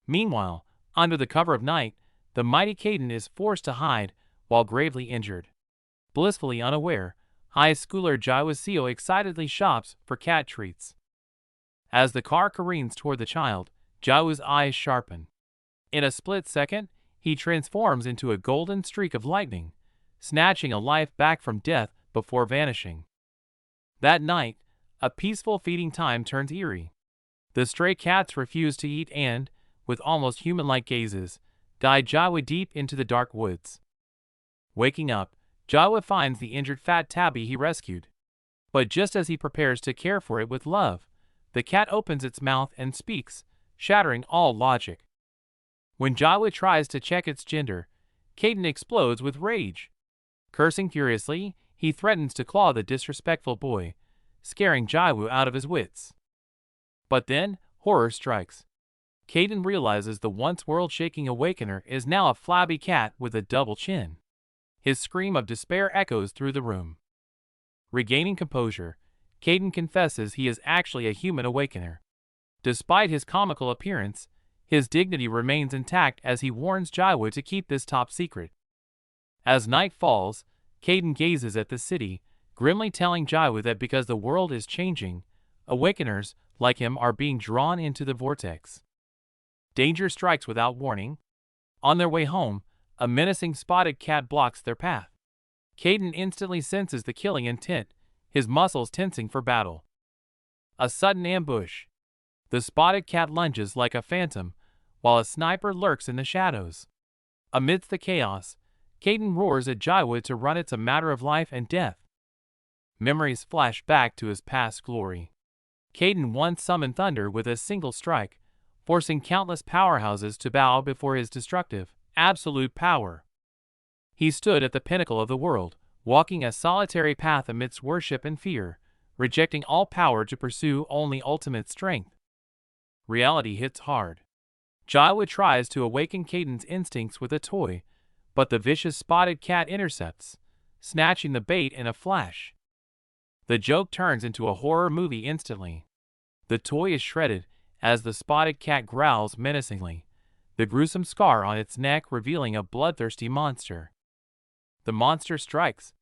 Meanwhile, under the cover of night, the mighty Caden is forced to hide while gravely injured. Blissfully unaware, high schooler Jaewoo excitedly shops for cat treats. As the car careens toward the child, Jaewoo's eyes sharpen. In a split second, he transforms into a golden streak of lightning, snatching a life back from death before vanishing. That night, a peaceful feeding time turns eerie. The stray cats refuse to eat and, with almost human-like gazes, guide Jaewoo deep into the dark woods. Waking up, Jaewoo finds the injured fat tabby he rescued. But just as he prepares to care for it with love, the cat opens its mouth and speaks, shattering all logic. When Jaewoo tries to check its gender, Caden explodes with rage. Cursing furiously, he threatens to claw the disrespectful boy, scaring Jaewoo out of his wits. But then, horror strikes. Caden realizes the once world-shaking Awakener is now a flabby cat with a double chin. His scream of despair echoes through the room. Regaining composure, Caden confesses he is actually a human Awakener. Despite his comical appearance, his dignity remains intact as he warns Jaewoo to keep this top secret. As night falls, Caden gazes at the city, grimly telling Jaewoo that because the world is changing, Awakeners, like him, are being drawn into the vortex. Danger strikes without warning. On their way home, a menacing spotted cat blocks their path. Caden instantly senses the killing intent, his muscles tensing for battle. A sudden ambush. The spotted cat lunges like a phantom, while a sniper lurks in the shadows. Amidst the chaos, Caden roars at Jaewoo to run. It's a matter of life and death. Memories flash back to his past glory. Caden once summoned thunder with a single strike, forcing countless powerhouses to bow before his destructive, absolute power. He stood at the pinnacle of the world, walking a solitary path amidst worship and fear, rejecting all power to pursue only ultimate strength. Reality hits hard. Jaewoo tries to awaken Caden's instincts with a toy, but the vicious spotted cat intercepts, snatching the bait in a flash. The joke turns into a horror movie instantly. The toy is shredded as the spotted cat growls menacingly, the gruesome scar on its neck revealing a bloodthirsty monster. The monster strikes.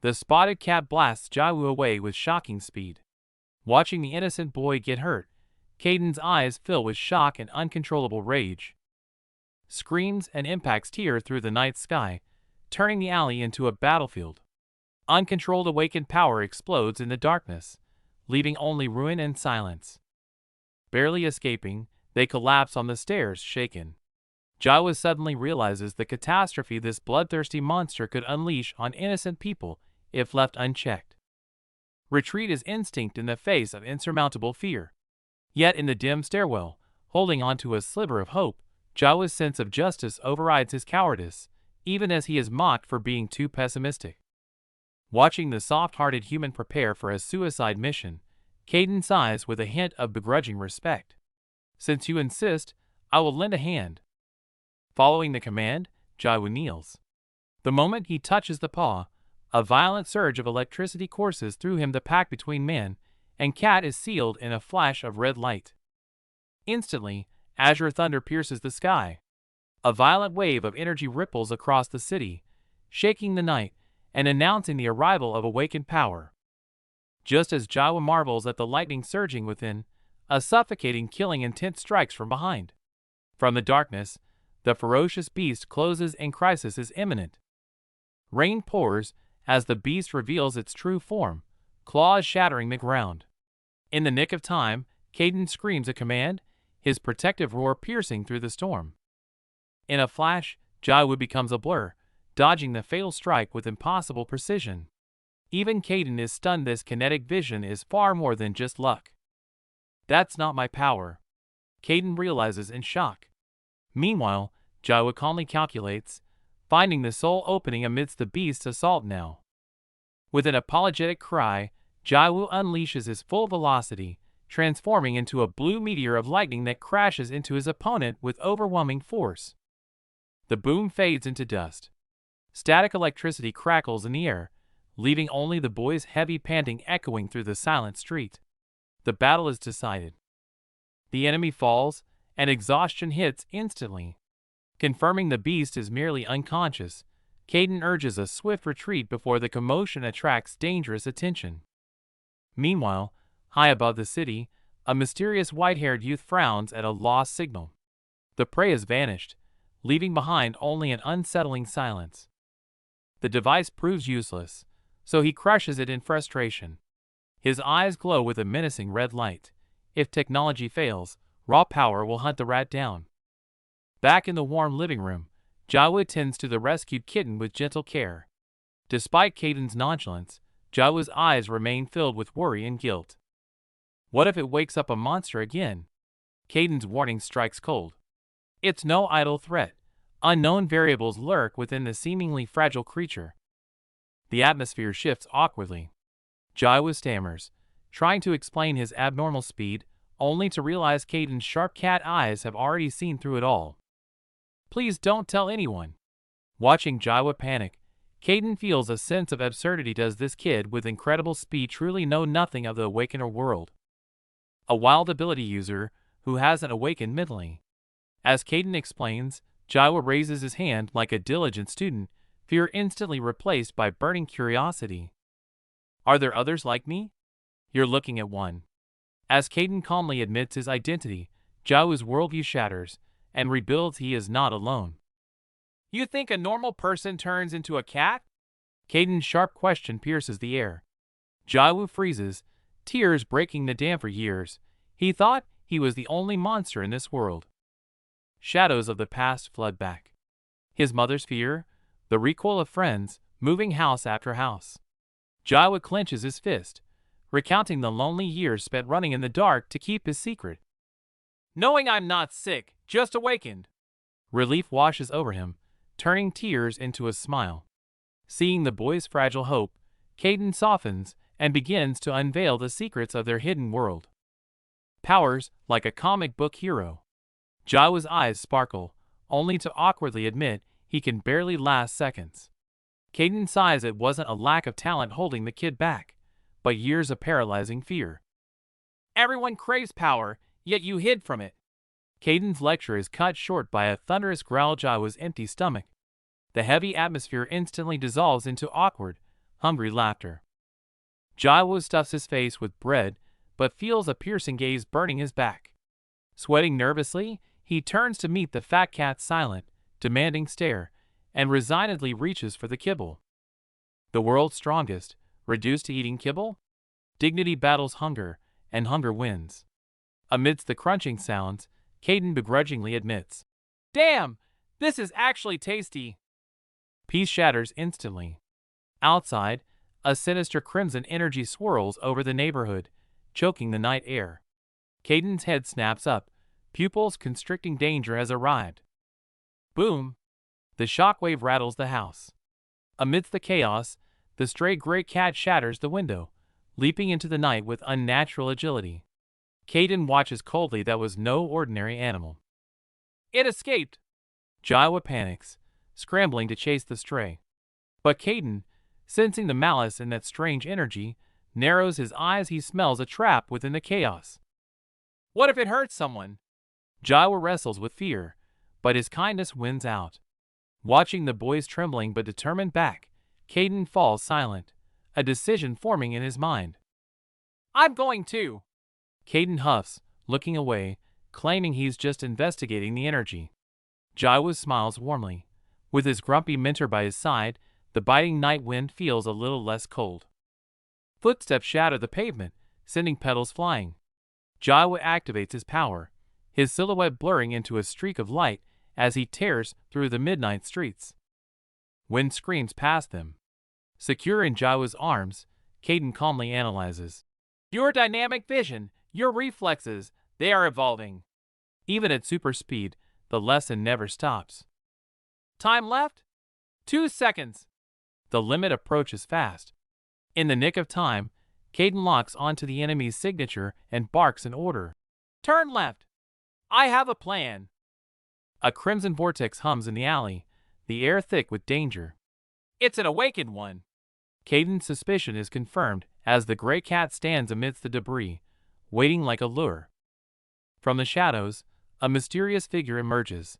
The spotted cat blasts Jaewoo away with shocking speed. Watching the innocent boy get hurt, Caden's eyes fill with shock and uncontrollable rage. Screams and impacts tear through the night sky, turning the alley into a battlefield. Uncontrolled awakened power explodes in the darkness, leaving only ruin and silence. Barely escaping, they collapse on the stairs, shaken. Jaewoo suddenly realizes the catastrophe this bloodthirsty monster could unleash on innocent people if left unchecked. Retreat is instinct in the face of insurmountable fear. Yet in the dim stairwell, holding on to a sliver of hope, Jaewoo's sense of justice overrides his cowardice, even as he is mocked for being too pessimistic. Watching the soft-hearted human prepare for a suicide mission, Caden sighs with a hint of begrudging respect. Since you insist, I will lend a hand. Following the command, Jaewoo kneels. The moment he touches the paw, a violent surge of electricity courses through him. The pact between man and cat is sealed in a flash of red light. Instantly, azure thunder pierces the sky. A violent wave of energy ripples across the city, shaking the night and announcing the arrival of awakened power. Just as Jaewoo marvels at the lightning surging within, a suffocating killing intent strikes from behind. From the darkness, the ferocious beast closes and crisis is imminent. Rain pours as the beast reveals its true form, claws shattering the ground. In the nick of time, Caden screams a command, his protective roar piercing through the storm. In a flash, Jaewoo becomes a blur, dodging the fatal strike with impossible precision. Even Caden is stunned. This kinetic vision is far more than just luck. That's not my power, Caden realizes in shock. Meanwhile, Jaewoo calmly calculates, finding the sole opening amidst the beast's assault now. With an apologetic cry, Jaewoo unleashes his full velocity, transforming into a blue meteor of lightning that crashes into his opponent with overwhelming force. The boom fades into dust. Static electricity crackles in the air, leaving only the boy's heavy panting echoing through the silent street. The battle is decided. The enemy falls, and exhaustion hits instantly. Confirming the beast is merely unconscious, Caden urges a swift retreat before the commotion attracts dangerous attention. Meanwhile, high above the city, a mysterious white-haired youth frowns at a lost signal. The prey has vanished, leaving behind only an unsettling silence. The device proves useless, so he crushes it in frustration. His eyes glow with a menacing red light. If technology fails, raw power will hunt the rat down. Back in the warm living room, Jawa tends to the rescued kitten with gentle care. Despite Caden's nonchalance, Jawa's eyes remain filled with worry and guilt. What if it wakes up a monster again? Caden's warning strikes cold. It's no idle threat. Unknown variables lurk within the seemingly fragile creature. The atmosphere shifts awkwardly. Jawa stammers, trying to explain his abnormal speed, only to realize Caden's sharp cat eyes have already seen through it all. Please don't tell anyone. Watching Jawa panic, Caden feels a sense of absurdity. Does this kid with incredible speed truly know nothing of the Awakener world? A wild ability user who hasn't awakened mentally. As Caden explains, Jawa raises his hand like a diligent student, fear instantly replaced by burning curiosity. Are there others like me? You're looking at one. As Caden calmly admits his identity, Jawa's worldview shatters, and rebuilds. He is not alone. You think a normal person turns into a cat? Caden's sharp question pierces the air. Jawa freezes, tears breaking the dam. For years, he thought he was the only monster in this world. Shadows of the past flood back. His mother's fear, the recoil of friends, moving house after house. Jawa clenches his fist, recounting the lonely years spent running in the dark to keep his secret. Knowing I'm not sick, just awakened. Relief washes over him, turning tears into a smile. Seeing the boy's fragile hope, Caden softens and begins to unveil the secrets of their hidden world. Powers like a comic book hero. Jawa's eyes sparkle, only to awkwardly admit he can barely last seconds. Caden sighs. It wasn't a lack of talent holding the kid back, but years of paralyzing fear. Everyone craves power, yet you hid from it. Caden's lecture is cut short by a thunderous growl. Jawa's empty stomach. The heavy atmosphere instantly dissolves into awkward, hungry laughter. Jawa stuffs his face with bread, but feels a piercing gaze burning his back. Sweating nervously, he turns to meet the fat cat's silent, demanding stare, and resignedly reaches for the kibble. The world's strongest, reduced to eating kibble? Dignity battles hunger, and hunger wins. Amidst the crunching sounds, Caden begrudgingly admits, "Damn, this is actually tasty." Peace shatters instantly. Outside, a sinister crimson energy swirls over the neighborhood, choking the night air. Caden's head snaps up, pupils constricting. Danger has arrived. Boom! The shockwave rattles the house. Amidst the chaos, the stray gray cat shatters the window, leaping into the night with unnatural agility. Caden watches coldly. That was no ordinary animal. It escaped! Jawa panics, scrambling to chase the stray. But Caden, sensing the malice in that strange energy, narrows his eyes. He smells a trap within the chaos. What if it hurts someone? Jawa wrestles with fear, but his kindness wins out. Watching the boy's trembling but determined back, Caden falls silent, a decision forming in his mind. I'm going too. Caden huffs, looking away, claiming he's just investigating the energy. Jawa smiles warmly. With his grumpy mentor by his side, the biting night wind feels a little less cold. Footsteps shatter the pavement, sending petals flying. Jawa activates his power, his silhouette blurring into a streak of light as he tears through the midnight streets. Wind screams past them. Secure in Jawa's arms, Caden calmly analyzes. Your dynamic vision, your reflexes, they are evolving. Even at super speed, the lesson never stops. Time left? 2 seconds. The limit approaches fast. In the nick of time, Caden locks onto the enemy's signature and barks an order. Turn left. I have a plan. A crimson vortex hums in the alley, the air thick with danger. It's an awakened one. Caden's suspicion is confirmed as the gray cat stands amidst the debris, waiting like a lure. From the shadows, a mysterious figure emerges,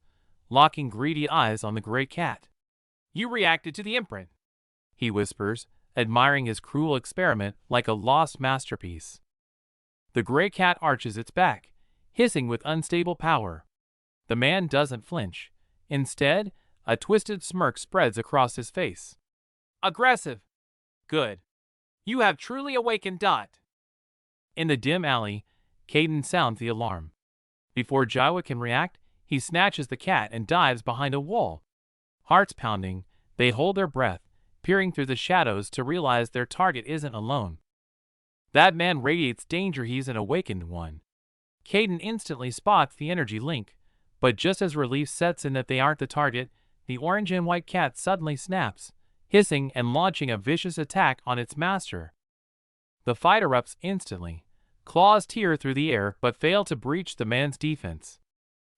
locking greedy eyes on the gray cat. "You reacted to the imprint," he whispers, admiring his cruel experiment like a lost masterpiece. The gray cat arches its back, hissing with unstable power. The man doesn't flinch. Instead, a twisted smirk spreads across his face. "Aggressive. Good. You have truly awakened. Dot." In the dim alley, Caden sounds the alarm. Before Jawa can react, he snatches the cat and dives behind a wall. Hearts pounding, they hold their breath, peering through the shadows to realize their target isn't alone. That man radiates danger. He's an awakened one. Caden instantly spots the energy link, but just as relief sets in that they aren't the target, the orange and white cat suddenly snaps, hissing and launching a vicious attack on its master. The fight erupts instantly. Claws tear through the air but fail to breach the man's defense.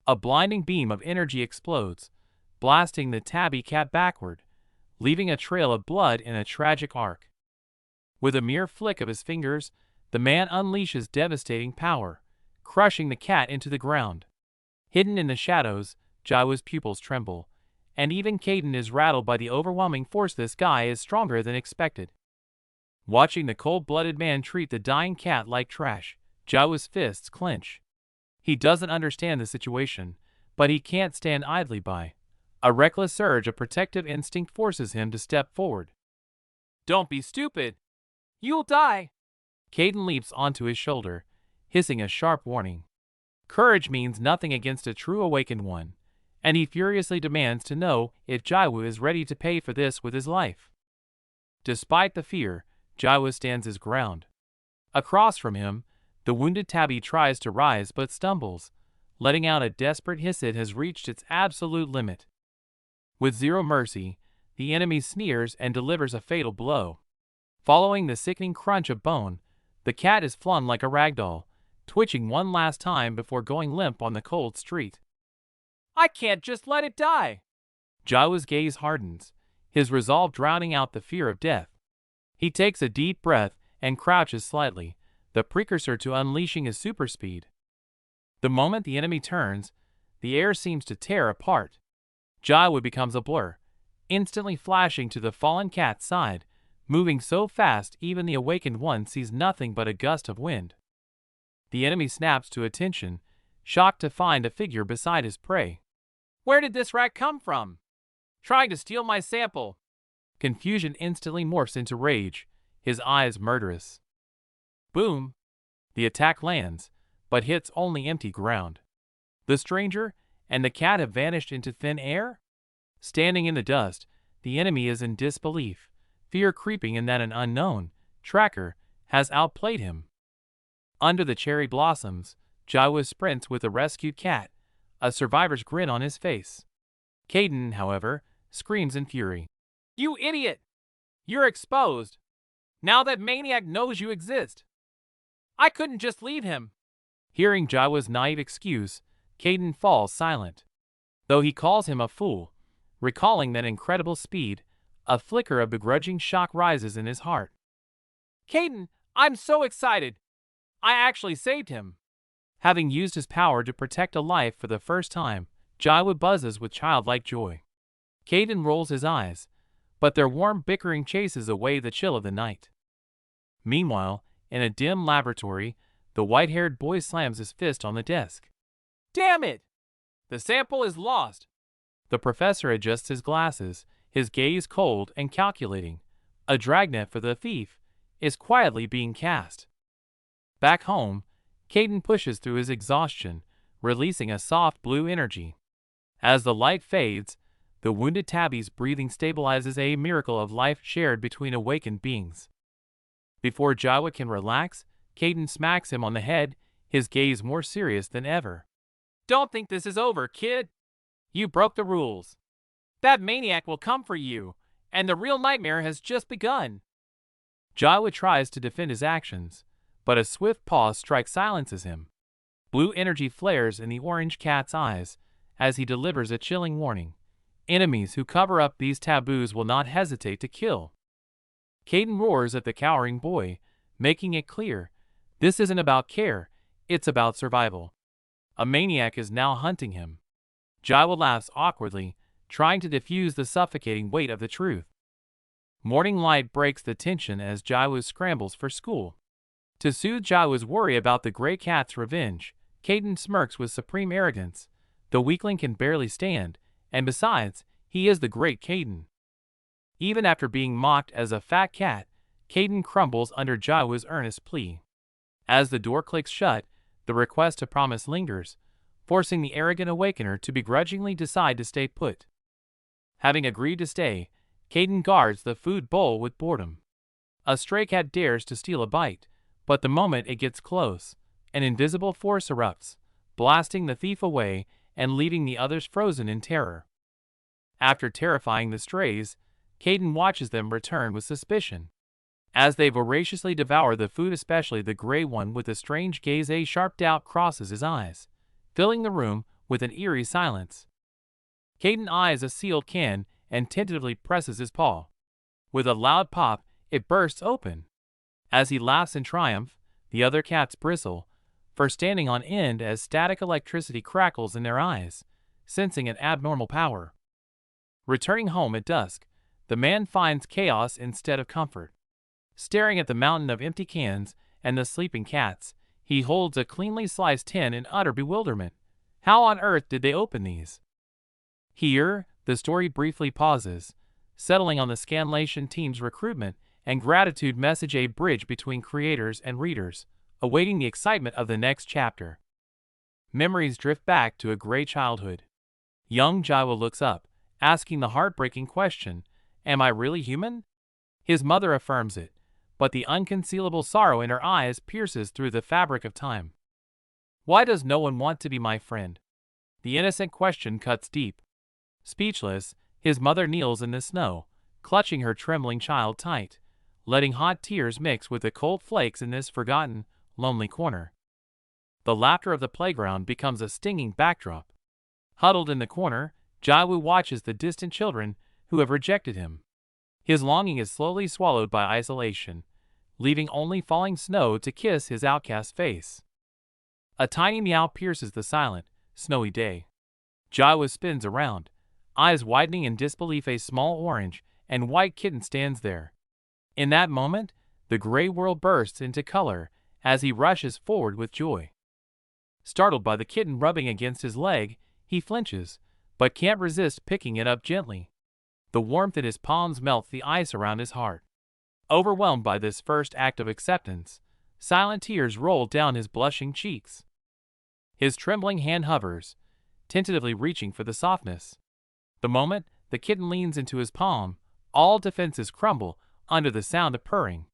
A blinding beam of energy explodes, blasting the tabby cat backward, leaving a trail of blood in a tragic arc. With a mere flick of his fingers, the man unleashes devastating power, crushing the cat into the ground. Hidden in the shadows, Jawa's pupils tremble, and even Caden is rattled by the overwhelming force. This guy is stronger than expected. Watching the cold-blooded man treat the dying cat like trash, Jawa's fists clench. He doesn't understand the situation, but he can't stand idly by. A reckless surge of protective instinct forces him to step forward. "Don't be stupid! You'll die!" Caden leaps onto his shoulder, hissing a sharp warning. Courage means nothing against a true awakened one, and he furiously demands to know if Jawa is ready to pay for this with his life. Despite the fear, Jawa stands his ground. Across from him, the wounded tabby tries to rise but stumbles, letting out a desperate hiss. It has reached its absolute limit. With zero mercy, the enemy sneers and delivers a fatal blow. Following the sickening crunch of bone, the cat is flung like a ragdoll, twitching one last time before going limp on the cold street. "I can't just let it die!" Jawa's gaze hardens, his resolve drowning out the fear of death. He takes a deep breath and crouches slightly, the precursor to unleashing his super speed. The moment the enemy turns, the air seems to tear apart. Jawa becomes a blur, instantly flashing to the fallen cat's side, moving so fast even the awakened one sees nothing but a gust of wind. The enemy snaps to attention, shocked to find a figure beside his prey. "Where did this rat come from? Trying to steal my sample!" Confusion instantly morphs into rage, his eyes murderous. Boom! The attack lands, but hits only empty ground. The stranger and the cat have vanished into thin air? Standing in the dust, the enemy is in disbelief, fear creeping in that an unknown tracker has outplayed him. Under the cherry blossoms, Jawa sprints with the rescued cat, a survivor's grin on his face. Caden, however, screams in fury. "You idiot! You're exposed! Now that maniac knows you exist! I couldn't just leave him!" Hearing Jawa's naive excuse, Caden falls silent. Though he calls him a fool, recalling that incredible speed, a flicker of begrudging shock rises in his heart. "Caden, I'm so excited! I actually saved him!" Having used his power to protect a life for the first time, Jawa buzzes with childlike joy. Caden rolls his eyes, but their warm bickering chases away the chill of the night. Meanwhile, in a dim laboratory, the white-haired boy slams his fist on the desk. "Damn it! The sample is lost!" The professor adjusts his glasses, his gaze cold and calculating. A dragnet for the thief is quietly being cast. Back home, Caden pushes through his exhaustion, releasing a soft blue energy. As the light fades, the wounded tabby's breathing stabilizes, a miracle of life shared between awakened beings. Before Jawa can relax, Caden smacks him on the head, his gaze more serious than ever. "Don't think this is over, kid. You broke the rules. That maniac will come for you, and the real nightmare has just begun." Jawa tries to defend his actions, but a swift pause strike silences him. Blue energy flares in the orange cat's eyes as he delivers a chilling warning. Enemies who cover up these taboos will not hesitate to kill. Caden roars at the cowering boy, making it clear, this isn't about care, it's about survival. A maniac is now hunting him. Jawa laughs awkwardly, trying to diffuse the suffocating weight of the truth. Morning light breaks the tension as Jawa scrambles for school. To soothe Jawa's worry about the gray cat's revenge, Caden smirks with supreme arrogance. The weakling can barely stand, and besides, he is the great Caden. Even after being mocked as a fat cat, Caden crumbles under Jawa's earnest plea. As the door clicks shut, the request to promise lingers, forcing the arrogant Awakener to begrudgingly decide to stay put. Having agreed to stay, Caden guards the food bowl with boredom. A stray cat dares to steal a bite, but the moment it gets close, an invisible force erupts, blasting the thief away and leaving the others frozen in terror. After terrifying the strays, Caden watches them return with suspicion. As they voraciously devour the food, especially the gray one with a strange gaze, a sharp doubt crosses his eyes, filling the room with an eerie silence. Caden eyes a sealed can and tentatively presses his paw. With a loud pop, it bursts open. As he laughs in triumph, the other cats bristle, for standing on end as static electricity crackles in their eyes, sensing an abnormal power. Returning home at dusk, the man finds chaos instead of comfort. Staring at the mountain of empty cans and the sleeping cats, he holds a cleanly sliced tin in utter bewilderment. How on earth did they open these? Here, the story briefly pauses, settling on the Scanlation team's recruitment and gratitude message, a bridge between creators and readers, awaiting the excitement of the next chapter. Memories drift back to a gray childhood. Young Jawa looks up, asking the heartbreaking question, "Am I really human?" His mother affirms it, but the unconcealable sorrow in her eyes pierces through the fabric of time. Why does no one want to be my friend? The innocent question cuts deep. Speechless, his mother kneels in the snow, clutching her trembling child tight, letting hot tears mix with the cold flakes in this forgotten, lonely corner. The laughter of the playground becomes a stinging backdrop. Huddled in the corner, Jawu watches the distant children who have rejected him. His longing is slowly swallowed by isolation, leaving only falling snow to kiss his outcast face. A tiny meow pierces the silent, snowy day. Jawa spins around, eyes widening in disbelief. A small orange and white kitten stands there. In that moment, the gray world bursts into color as he rushes forward with joy. Startled by the kitten rubbing against his leg, he flinches, but can't resist picking it up gently. The warmth in his palms melts the ice around his heart. Overwhelmed by this first act of acceptance, silent tears roll down his blushing cheeks. His trembling hand hovers, tentatively reaching for the softness. The moment the kitten leans into his palm, all defenses crumble under the sound of purring.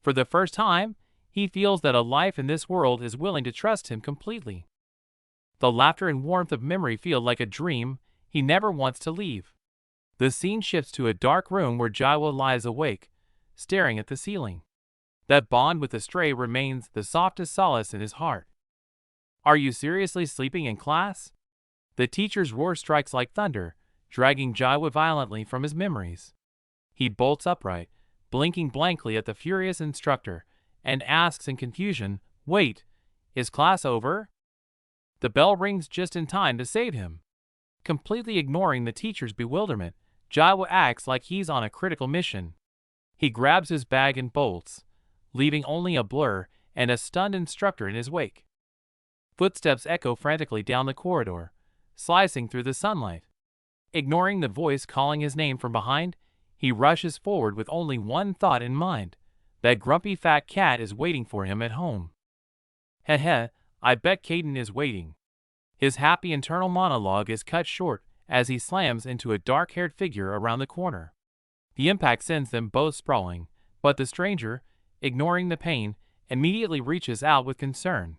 For the first time, he feels that a life in this world is willing to trust him completely. The laughter and warmth of memory feel like a dream he never wants to leave. The scene shifts to a dark room where Jawa lies awake, staring at the ceiling. That bond with the stray remains the softest solace in his heart. Are you seriously sleeping in class? The teacher's roar strikes like thunder, dragging Jawa violently from his memories. He bolts upright, blinking blankly at the furious instructor, and asks in confusion, "Wait, is class over?" The bell rings just in time to save him. Completely ignoring the teacher's bewilderment, Jawa acts like he's on a critical mission. He grabs his bag and bolts, leaving only a blur and a stunned instructor in his wake. Footsteps echo frantically down the corridor, slicing through the sunlight. Ignoring the voice calling his name from behind, he rushes forward with only one thought in mind: that grumpy fat cat is waiting for him at home. Heh, I bet Caden is waiting. His happy internal monologue is cut short as he slams into a dark-haired figure around the corner. The impact sends them both sprawling, but the stranger, ignoring the pain, immediately reaches out with concern.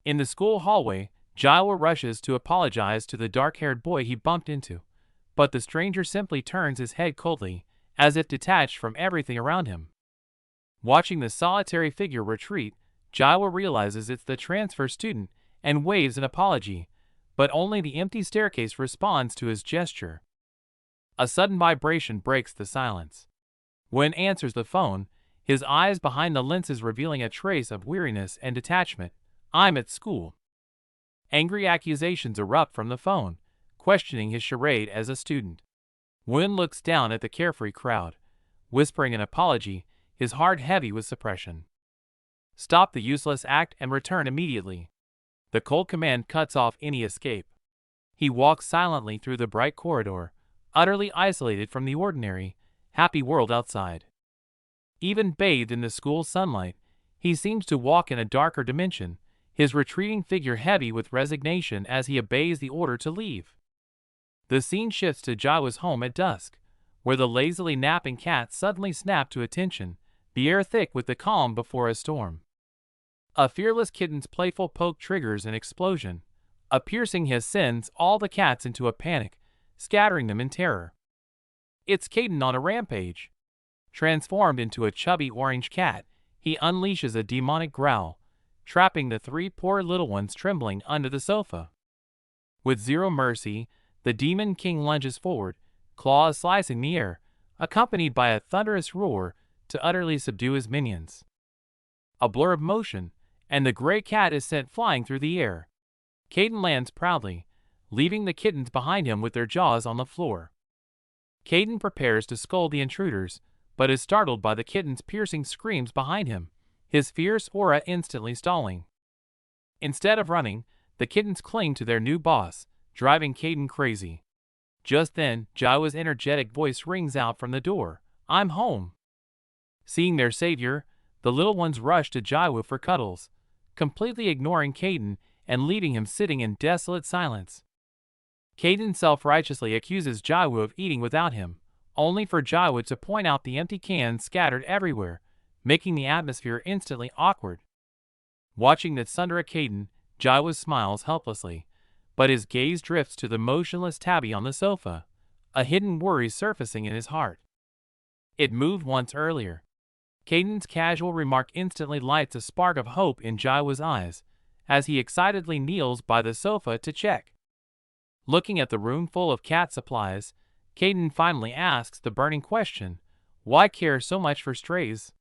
In the school hallway, Jawa rushes to apologize to the dark-haired boy he bumped into, but the stranger simply turns his head coldly, as if detached from everything around him. Watching the solitary figure retreat, Jawa realizes it's the transfer student and waves an apology, but only the empty staircase responds to his gesture. A sudden vibration breaks the silence. Wen answers the phone, his eyes behind the lenses revealing a trace of weariness and detachment. "I'm at school." Angry accusations erupt from the phone, questioning his charade as a student. Win looks down at the carefree crowd, whispering an apology, his heart heavy with suppression. Stop the useless act and return immediately. The cold command cuts off any escape. He walks silently through the bright corridor, utterly isolated from the ordinary, happy world outside. Even bathed in the school sunlight, he seems to walk in a darker dimension, his retreating figure heavy with resignation as he obeys the order to leave. The scene shifts to Jawa's home at dusk, where the lazily napping cat suddenly snapped to attention, the air thick with the calm before a storm. A fearless kitten's playful poke triggers an explosion. A piercing hiss sends all the cats into a panic, scattering them in terror. It's Caden on a rampage. Transformed into a chubby orange cat, he unleashes a demonic growl, trapping the three poor little ones trembling under the sofa. With zero mercy, the Demon King lunges forward, claws slicing the air, accompanied by a thunderous roar to utterly subdue his minions. A blur of motion, and the gray cat is sent flying through the air. Caden lands proudly, leaving the kittens behind him with their jaws on the floor. Caden prepares to scold the intruders, but is startled by the kitten's piercing screams behind him, his fierce aura instantly stalling. Instead of running, the kittens cling to their new boss, driving Caden crazy. Just then, Jawa's energetic voice rings out from the door, "I'm home." Seeing their savior, the little ones rush to Jawa for cuddles, completely ignoring Caden and leaving him sitting in desolate silence. Caden self-righteously accuses Jawa of eating without him, only for Jawa to point out the empty cans scattered everywhere, making the atmosphere instantly awkward. Watching the tsundere Caden, Jawa smiles helplessly, but his gaze drifts to the motionless tabby on the sofa, a hidden worry surfacing in his heart. It moved once earlier. Caden's casual remark instantly lights a spark of hope in Jawa's eyes, as he excitedly kneels by the sofa to check. Looking at the room full of cat supplies, Caden finally asks the burning question, why care so much for strays?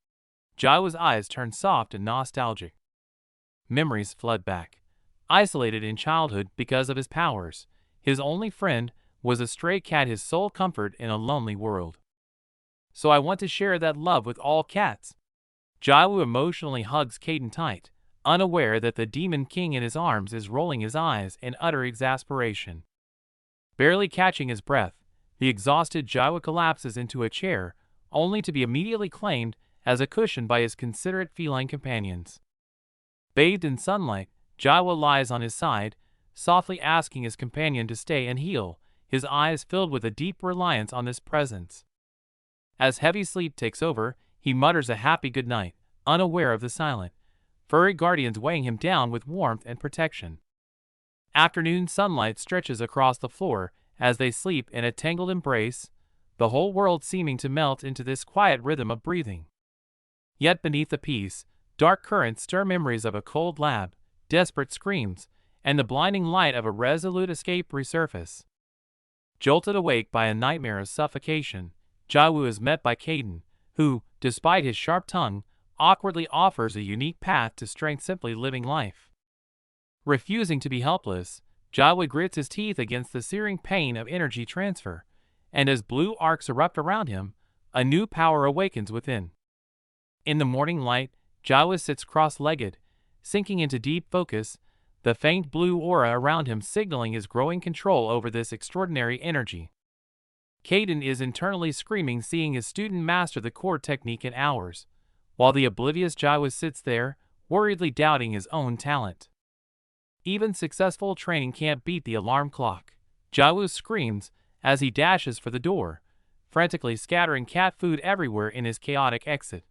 Jawa's eyes turn soft and nostalgic. Memories flood back. Isolated in childhood because of his powers, his only friend was a stray cat, his sole comfort in a lonely world. So I want to share that love with all cats. Jawa emotionally hugs Caden tight, unaware that the Demon King in his arms is rolling his eyes in utter exasperation. Barely catching his breath, the exhausted Jawa collapses into a chair, only to be immediately claimed as a cushion by his considerate feline companions. Bathed in sunlight, Jawa lies on his side, softly asking his companion to stay and heal, his eyes filled with a deep reliance on this presence. As heavy sleep takes over, he mutters a happy goodnight, unaware of the silent, furry guardians weighing him down with warmth and protection. Afternoon sunlight stretches across the floor as they sleep in a tangled embrace, the whole world seeming to melt into this quiet rhythm of breathing. Yet beneath the peace, dark currents stir memories of a cold lab, desperate screams, and the blinding light of a resolute escape resurface. Jolted awake by a nightmare of suffocation, Jawa is met by Caden, who, despite his sharp tongue, awkwardly offers a unique path to strength, simply living life. Refusing to be helpless, Jawa grits his teeth against the searing pain of energy transfer, and as blue arcs erupt around him, a new power awakens within. In the morning light, Jawa sits cross-legged, sinking into deep focus, the faint blue aura around him signaling his growing control over this extraordinary energy. Caden is internally screaming, seeing his student master the core technique in hours, while the oblivious Jawa sits there, worriedly doubting his own talent. Even successful training can't beat the alarm clock. Jawa screams as he dashes for the door, frantically scattering cat food everywhere in his chaotic exit.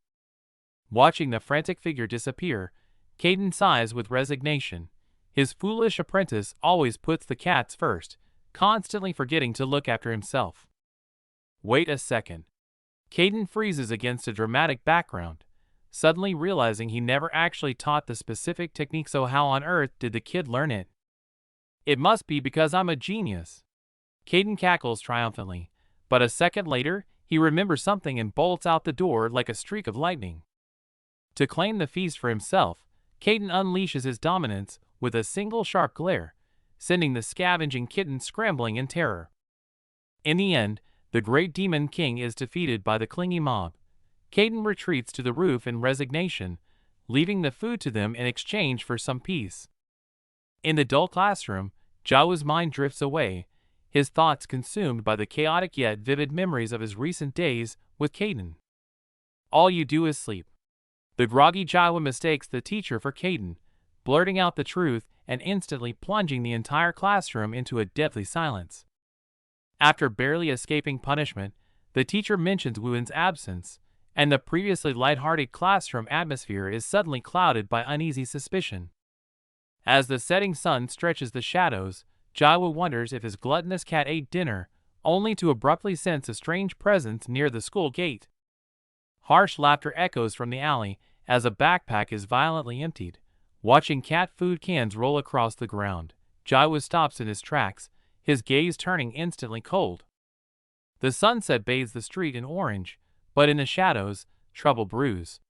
Watching the frantic figure disappear, Caden sighs with resignation. His foolish apprentice always puts the cats first, constantly forgetting to look after himself. Wait a second. Caden freezes against a dramatic background, suddenly realizing he never actually taught the specific technique, so how on earth did the kid learn it? It must be because I'm a genius. Caden cackles triumphantly, but a second later, he remembers something and bolts out the door like a streak of lightning. To claim the feast for himself, Caden unleashes his dominance with a single sharp glare, sending the scavenging kitten scrambling in terror. In the end, the great demon king is defeated by the clingy mob. Caden retreats to the roof in resignation, leaving the food to them in exchange for some peace. In the dull classroom, Jawo's mind drifts away, his thoughts consumed by the chaotic yet vivid memories of his recent days with Caden. All you do is sleep. The groggy Jawo mistakes the teacher for Caden, blurting out the truth and instantly plunging the entire classroom into a deathly silence. After barely escaping punishment, the teacher mentions Wuen's absence, and the previously lighthearted classroom atmosphere is suddenly clouded by uneasy suspicion. As the setting sun stretches the shadows, Jawo wonders if his gluttonous cat ate dinner, only to abruptly sense a strange presence near the school gate. Harsh laughter echoes from the alley as a backpack is violently emptied. Watching cat food cans roll across the ground, Jawo stops in his tracks, his gaze turning instantly cold. The sunset bathes the street in orange, but in the shadows, trouble brews.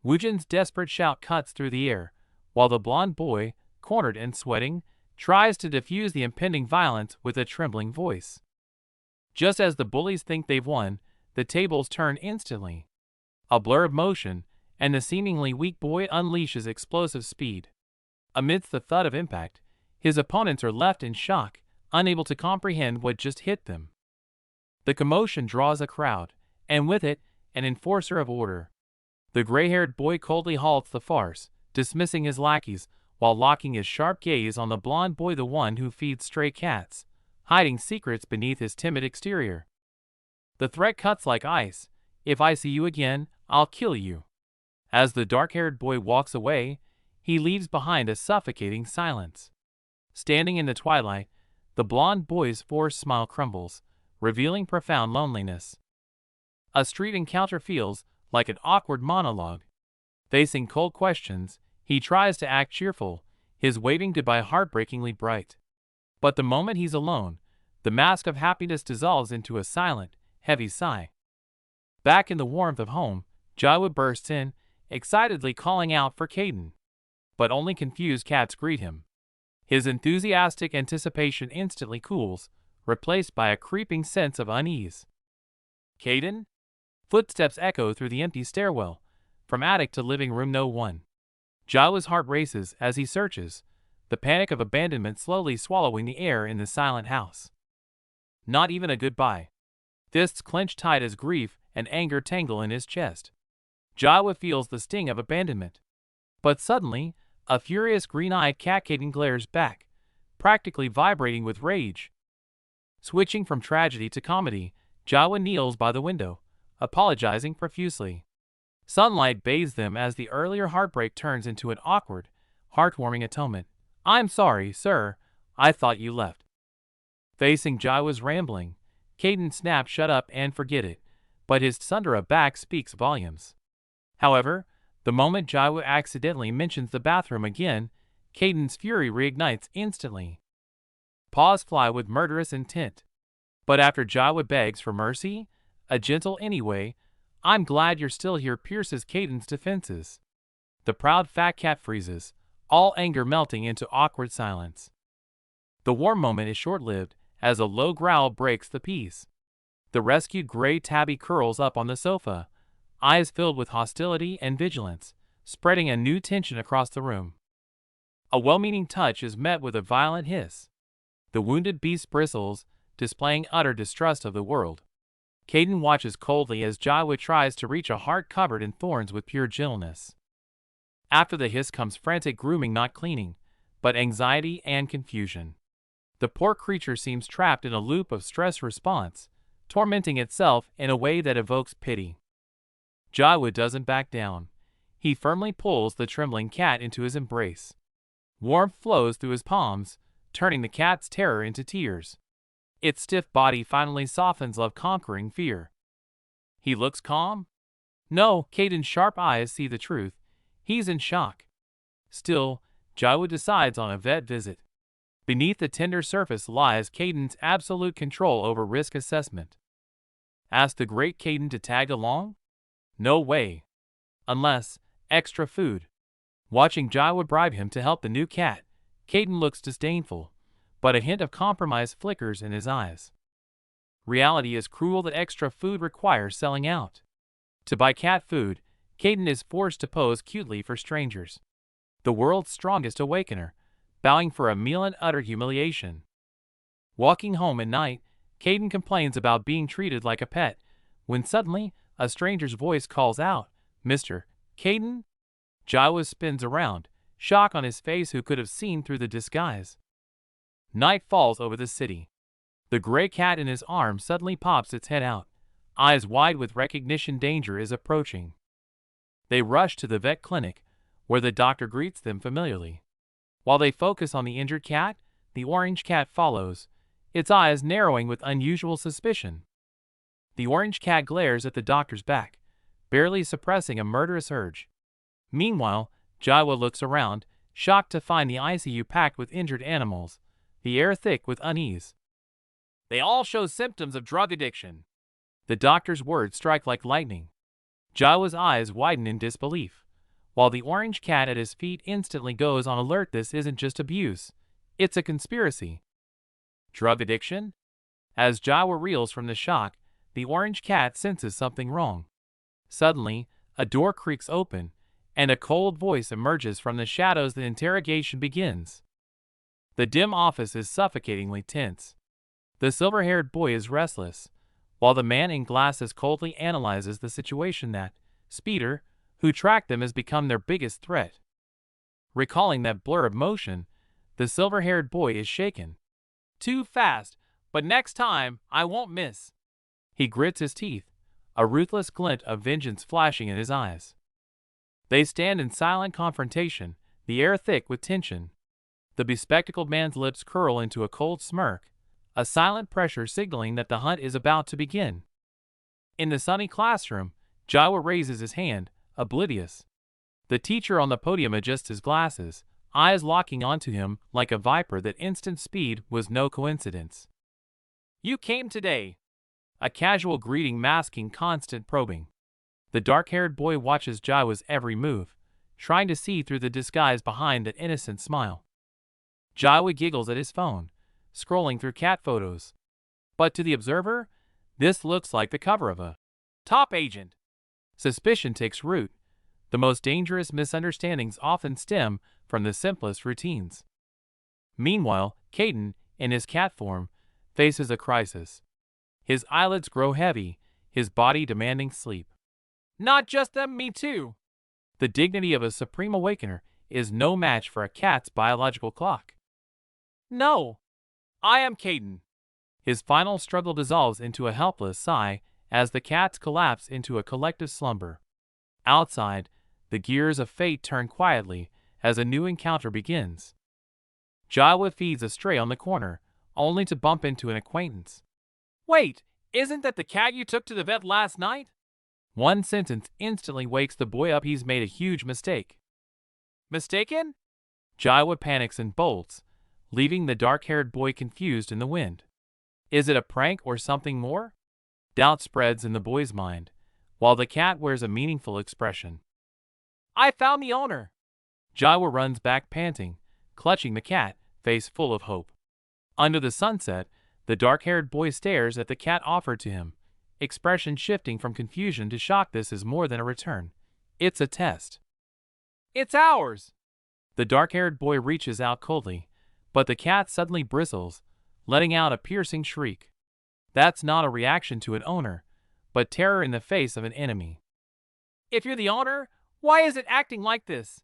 Wujin's desperate shout cuts through the air, while the blond boy, cornered and sweating, tries to defuse the impending violence with a trembling voice. Just as the bullies think they've won, the tables turn instantly. A blur of motion, and the seemingly weak boy unleashes explosive speed. Amidst the thud of impact, his opponents are left in shock, unable to comprehend what just hit them. The commotion draws a crowd, and with it, an enforcer of order. The gray-haired boy coldly halts the farce, dismissing his lackeys, while locking his sharp gaze on the blond boy, the one who feeds stray cats, hiding secrets beneath his timid exterior. The threat cuts like ice. If I see you again, I'll kill you. As the dark-haired boy walks away, he leaves behind a suffocating silence. Standing in the twilight, the blond boy's forced smile crumbles, revealing profound loneliness. A street encounter feels like an awkward monologue. Facing cold questions, he tries to act cheerful, his waving goodbye heartbreakingly bright. But the moment he's alone, the mask of happiness dissolves into a silent, heavy sigh. Back in the warmth of home, Jawo bursts in, excitedly calling out for Caden. But only confused cats greet him. His enthusiastic anticipation instantly cools, replaced by a creeping sense of unease. Caden? Footsteps echo through the empty stairwell, from attic to living room no. 1. Jawo's heart races as he searches, the panic of abandonment slowly swallowing the air in the silent house. Not even a goodbye. Fists clench tight as grief and anger tangle in his chest. Jawo feels the sting of abandonment. But suddenly, a furious green-eyed cat Caden glares back, practically vibrating with rage. Switching from tragedy to comedy, Jawo kneels by the window, apologizing profusely. Sunlight bathes them as the earlier heartbreak turns into an awkward, heartwarming atonement. I'm sorry, sir. I thought you left. Facing Jawo's rambling, Caden snaps shut up and forget it, but his tsundere back speaks volumes. However, the moment Jawo accidentally mentions the bathroom again, Caden's fury reignites instantly. Paws fly with murderous intent. But after Jawo begs for mercy, a gentle anyway, I'm glad you're still here pierces Caden's defenses. The proud fat cat freezes, all anger melting into awkward silence. The warm moment is short-lived, as a low growl breaks the peace. The rescued gray tabby curls up on the sofa, eyes filled with hostility and vigilance, spreading a new tension across the room. A well-meaning touch is met with a violent hiss. The wounded beast bristles, displaying utter distrust of the world. Caden watches coldly as Jawo tries to reach a heart covered in thorns with pure gentleness. After the hiss comes frantic grooming, not cleaning, but anxiety and confusion. The poor creature seems trapped in a loop of stress response, tormenting itself in a way that evokes pity. Jawo doesn't back down. He firmly pulls the trembling cat into his embrace. Warmth flows through his palms, turning the cat's terror into tears. Its stiff body finally softens love-conquering fear. He looks calm? No, Caden's sharp eyes see the truth. He's in shock. Still, Jawo decides on a vet visit. Beneath the tender surface lies Caden's absolute control over risk assessment. Ask the great Caden to tag along? No way. Unless, extra food. Watching Jawo bribe him to help the new cat, Caden looks disdainful, but a hint of compromise flickers in his eyes. Reality is cruel that extra food requires selling out. To buy cat food, Caden is forced to pose cutely for strangers. The world's strongest awakener, bowing for a meal in utter humiliation. Walking home at night, Caden complains about being treated like a pet, when suddenly, a stranger's voice calls out, "Mr. Caden?" Jawa spins around, shock on his face who could have seen through the disguise. Night falls over the city. The gray cat in his arms suddenly pops its head out, eyes wide with recognition danger is approaching. They rush to the vet clinic, where the doctor greets them familiarly. While they focus on the injured cat, the orange cat follows, its eyes narrowing with unusual suspicion. The orange cat glares at the doctor's back, barely suppressing a murderous urge. Meanwhile, Jawa looks around, shocked to find the ICU packed with injured animals, the air thick with unease. They all show symptoms of drug addiction. The doctor's words strike like lightning. Jawa's eyes widen in disbelief, while the orange cat at his feet instantly goes on alert. This isn't just abuse, it's a conspiracy. Drug addiction? As Jawa reels from the shock, the orange cat senses something wrong. Suddenly, a door creaks open, and a cold voice emerges from the shadows. The interrogation begins. The dim office is suffocatingly tense. The silver-haired boy is restless, while the man in glasses coldly analyzes the situation. That speeder, who tracked them, has become their biggest threat. Recalling that blur of motion, the silver-haired boy is shaken. Too fast, but next time I won't miss. He grits his teeth, a ruthless glint of vengeance flashing in his eyes. They stand in silent confrontation, the air thick with tension. The bespectacled man's lips curl into a cold smirk, a silent pressure signaling that the hunt is about to begin. In the sunny classroom, Jawa raises his hand, oblivious. The teacher on the podium adjusts his glasses, eyes locking onto him like a viper. That instant speed was no coincidence. "You came today." A casual greeting masking constant probing. The dark-haired boy watches Jawa's every move, trying to see through the disguise behind that innocent smile. Jawa giggles at his phone, scrolling through cat photos. But to the observer, this looks like the cover of a top agent. Suspicion takes root. The most dangerous misunderstandings often stem from the simplest routines. Meanwhile, Caden, in his cat form, faces a crisis. His eyelids grow heavy, his body demanding sleep. "Not just them, me too." The dignity of a supreme awakener is no match for a cat's biological clock. "No, I am Caden." His final struggle dissolves into a helpless sigh as the cats collapse into a collective slumber. Outside, the gears of fate turn quietly as a new encounter begins. Jawa feeds a stray on the corner, only to bump into an acquaintance. "Wait, isn't that the cat you took to the vet last night?" One sentence instantly wakes the boy up. He's made a huge mistake. "Mistaken?" Jawa panics and bolts, leaving the dark-haired boy confused in the wind. Is it a prank or something more? Doubt spreads in the boy's mind, while the cat wears a meaningful expression. "I found the owner." Jawa runs back panting, clutching the cat, face full of hope. Under the sunset, the dark-haired boy stares at the cat offered to him, expression shifting from confusion to shock. This is more than a return. It's a test. "It's ours." The dark-haired boy reaches out coldly, but the cat suddenly bristles, letting out a piercing shriek. That's not a reaction to an owner, but terror in the face of an enemy. "If you're the owner, why is it acting like this?"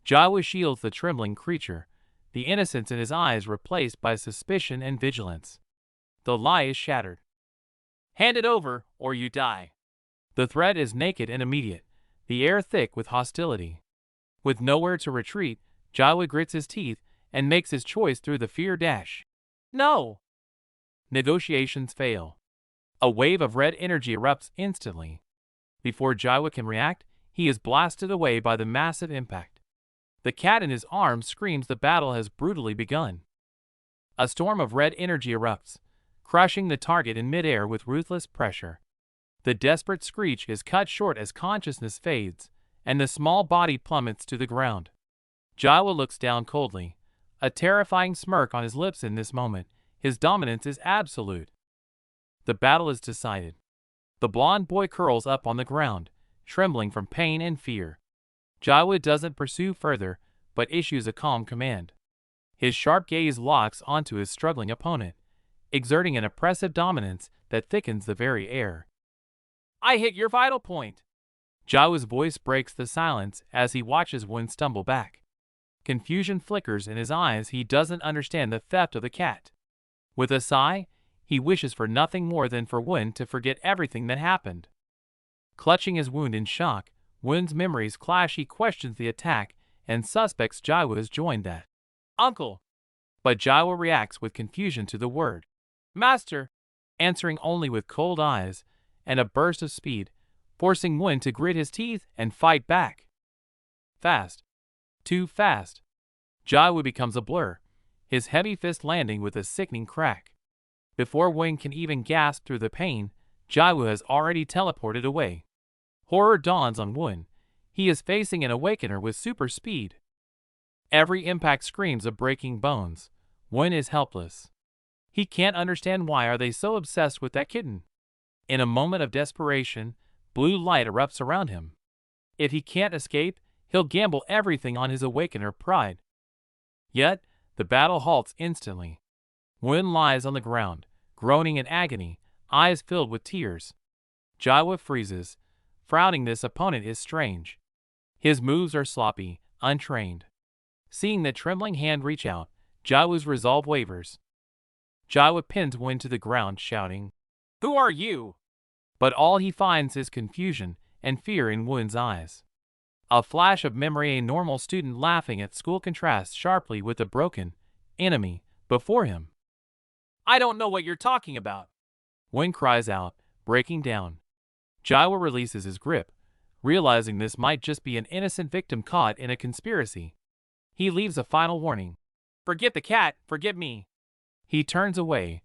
Jawa shields the trembling creature, the innocence in his eyes replaced by suspicion and vigilance. The lie is shattered. "Hand it over, or you die." The threat is naked and immediate, the air thick with hostility. With nowhere to retreat, Jawa grits his teeth and makes his choice through the fear dash. "No!" Negotiations fail. A wave of red energy erupts instantly. Before Jawa can react, he is blasted away by the massive impact. The cat in his arms screams. The battle has brutally begun. A storm of red energy erupts, crushing the target in midair with ruthless pressure. The desperate screech is cut short as consciousness fades, and the small body plummets to the ground. Jawa looks down coldly, a terrifying smirk on his lips in this moment. His dominance is absolute. The battle is decided. The blonde boy curls up on the ground, trembling from pain and fear. Jawa doesn't pursue further, but issues a calm command. His sharp gaze locks onto his struggling opponent, exerting an oppressive dominance that thickens the very air. I hit your vital point. Jawa's voice breaks the silence as he watches Wun stumble back. Confusion flickers in his eyes. He doesn't understand the theft of the cat. With a sigh, he wishes for nothing more than for Wun to forget everything that happened. Clutching his wound in shock, Wun's memories clash. He questions the attack and suspects Jawa has joined that. Uncle! But Jawa reacts with confusion to the word. Master! Answering only with cold eyes and a burst of speed, forcing Wun to grit his teeth and fight back. Fast. Too fast. Jawa becomes a blur, his heavy fist landing with a sickening crack. Before Wun can even gasp through the pain, Jawa has already teleported away. Horror dawns on Wun. He is facing an Awakener with super speed. Every impact screams of breaking bones. Wun is helpless. He can't understand why are they so obsessed with that kitten. In a moment of desperation, blue light erupts around him. If he can't escape, he'll gamble everything on his Awakener pride. Yet, the battle halts instantly. Wun lies on the ground, groaning in agony, eyes filled with tears. Jawa freezes, frowning. This opponent is strange. His moves are sloppy, untrained. Seeing the trembling hand reach out, Jawa's resolve wavers. Jawa pins Wun to the ground, shouting, Who are you? But all he finds is confusion and fear in Wun's eyes. A flash of memory. A normal student laughing at school contrasts sharply with the broken enemy before him. I don't know what you're talking about. Wun cries out, breaking down. Jawa releases his grip, realizing this might just be an innocent victim caught in a conspiracy. He leaves a final warning. Forget the cat, forget me. He turns away,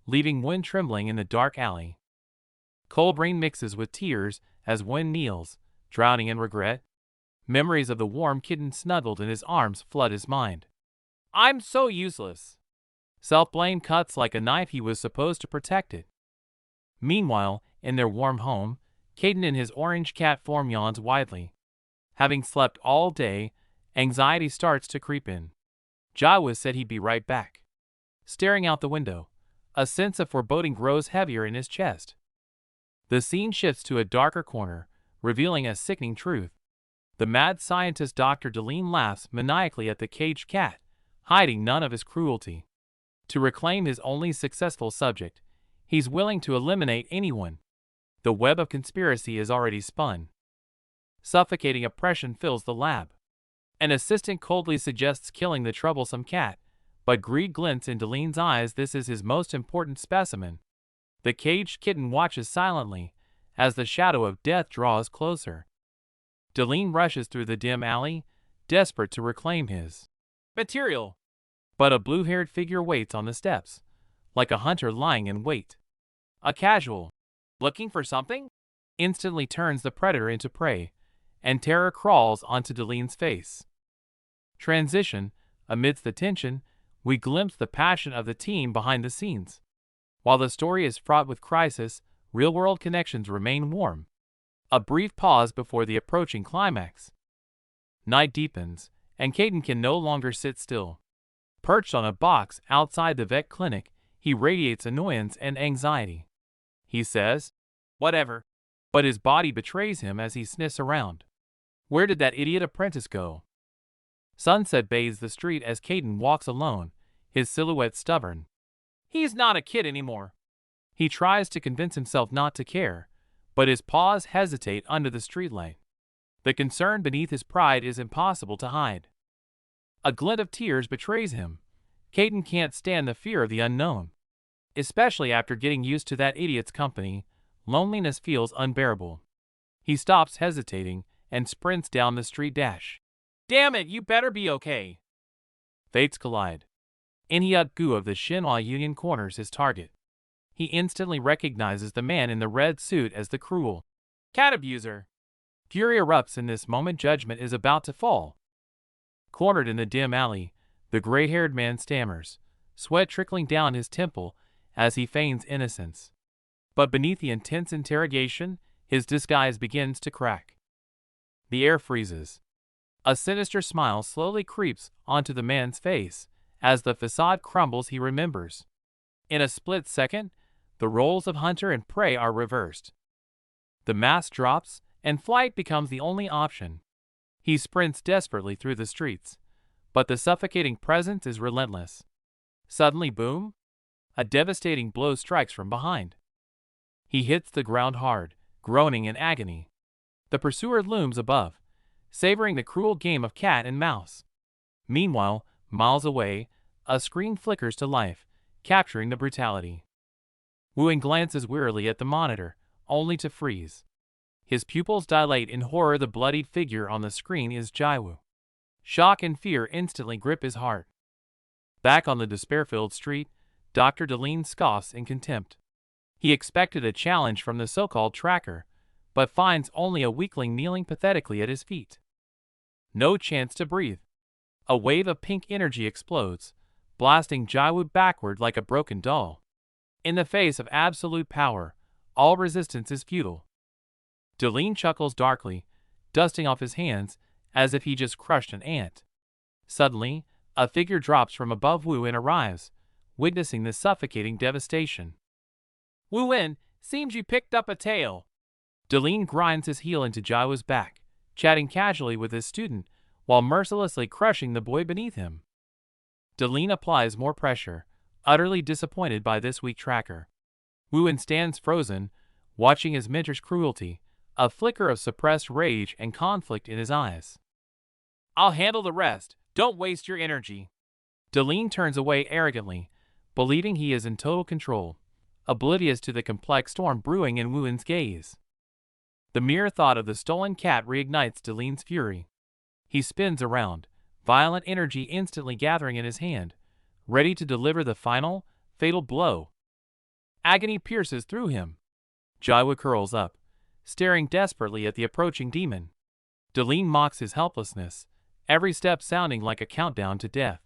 leaving Wun trembling in the dark alley. Cold rain mixes with tears as Wun kneels, drowning in regret. Memories of the warm kitten snuggled in his arms flood his mind. I'm so useless. Self-blame cuts like a knife. He was supposed to protect it. Meanwhile, in their warm home, Caden in his orange cat form yawns widely. Having slept all day, anxiety starts to creep in. Jawa said he'd be right back. Staring out the window, a sense of foreboding grows heavier in his chest. The scene shifts to a darker corner, revealing a sickening truth. The mad scientist Dr. Deline laughs maniacally at the caged cat, hiding none of his cruelty. To reclaim his only successful subject, he's willing to eliminate anyone. The web of conspiracy is already spun. Suffocating oppression fills the lab. An assistant coldly suggests killing the troublesome cat, but greed glints in Deline's eyes. This is his most important specimen. The caged kitten watches silently as the shadow of death draws closer. Deline rushes through the dim alley, desperate to reclaim his material. But a blue-haired figure waits on the steps, like a hunter lying in wait. A casual, looking for something, instantly turns the predator into prey, and terror crawls onto Deline's face. Transition. Amidst the tension, we glimpse the passion of the team behind the scenes. While the story is fraught with crisis, real-world connections remain warm. A brief pause before the approaching climax. Night deepens, and Caden can no longer sit still. Perched on a box outside the vet clinic, he radiates annoyance and anxiety. He says, Whatever. But his body betrays him as he sniffs around. Where did that idiot apprentice go? Sunset bathes the street as Caden walks alone, his silhouette stubborn. He's not a kid anymore. He tries to convince himself not to care, but his paws hesitate under the streetlight. The concern beneath his pride is impossible to hide. A glint of tears betrays him. Caden can't stand the fear of the unknown. Especially after getting used to that idiot's company, loneliness feels unbearable. He stops hesitating and sprints down the street dash. Damn it, you better be okay. Fates collide. Inhyuk of the Shinhwa Union corners his target. He instantly recognizes the man in the red suit as the cruel cat abuser. Fury erupts in this moment. Judgment is about to fall. Cornered in the dim alley, The gray-haired man stammers, sweat trickling down his temple as he feigns innocence. But beneath the intense interrogation, his disguise begins to crack. The air freezes. A sinister smile slowly creeps onto the man's face. As the facade crumbles, he remembers. In a split second, the roles of hunter and prey are reversed. The mask drops, and flight becomes the only option. He sprints desperately through the streets, but the suffocating presence is relentless. Suddenly, boom! A devastating blow strikes from behind. He hits the ground hard, groaning in agony. The pursuer looms above, savoring the cruel game of cat and mouse. Meanwhile, miles away, a screen flickers to life, capturing the brutality. Wu-In glances wearily at the monitor, only to freeze. His pupils dilate in horror. The bloodied figure on the screen is Jiwoo. Shock and fear instantly grip his heart. Back on the despair-filled street, Dr. Deline scoffs in contempt. He expected a challenge from the so-called tracker, but finds only a weakling kneeling pathetically at his feet. No chance to breathe. A wave of pink energy explodes, blasting Jiwoo backward like a broken doll. In the face of absolute power, all resistance is futile. Deline chuckles darkly, dusting off his hands as if he just crushed an ant. Suddenly, a figure drops from above Wu and arrives, witnessing the suffocating devastation. Wu-In, seems you picked up a tail. Deline grinds his heel into Jiwoo's back, chatting casually with his student while mercilessly crushing the boy beneath him. Deline applies more pressure, utterly disappointed by this weak tracker. Wu-In stands frozen, watching his mentor's cruelty, a flicker of suppressed rage and conflict in his eyes. I'll handle the rest, don't waste your energy. Deline turns away arrogantly, believing he is in total control, oblivious to the complex storm brewing in Wu-In's gaze. The mere thought of the stolen cat reignites Deline's fury. He spins around, violent energy instantly gathering in his hand, ready to deliver the final, fatal blow. Agony pierces through him. Jiwoo curls up, staring desperately at the approaching demon. Deline mocks his helplessness, every step sounding like a countdown to death.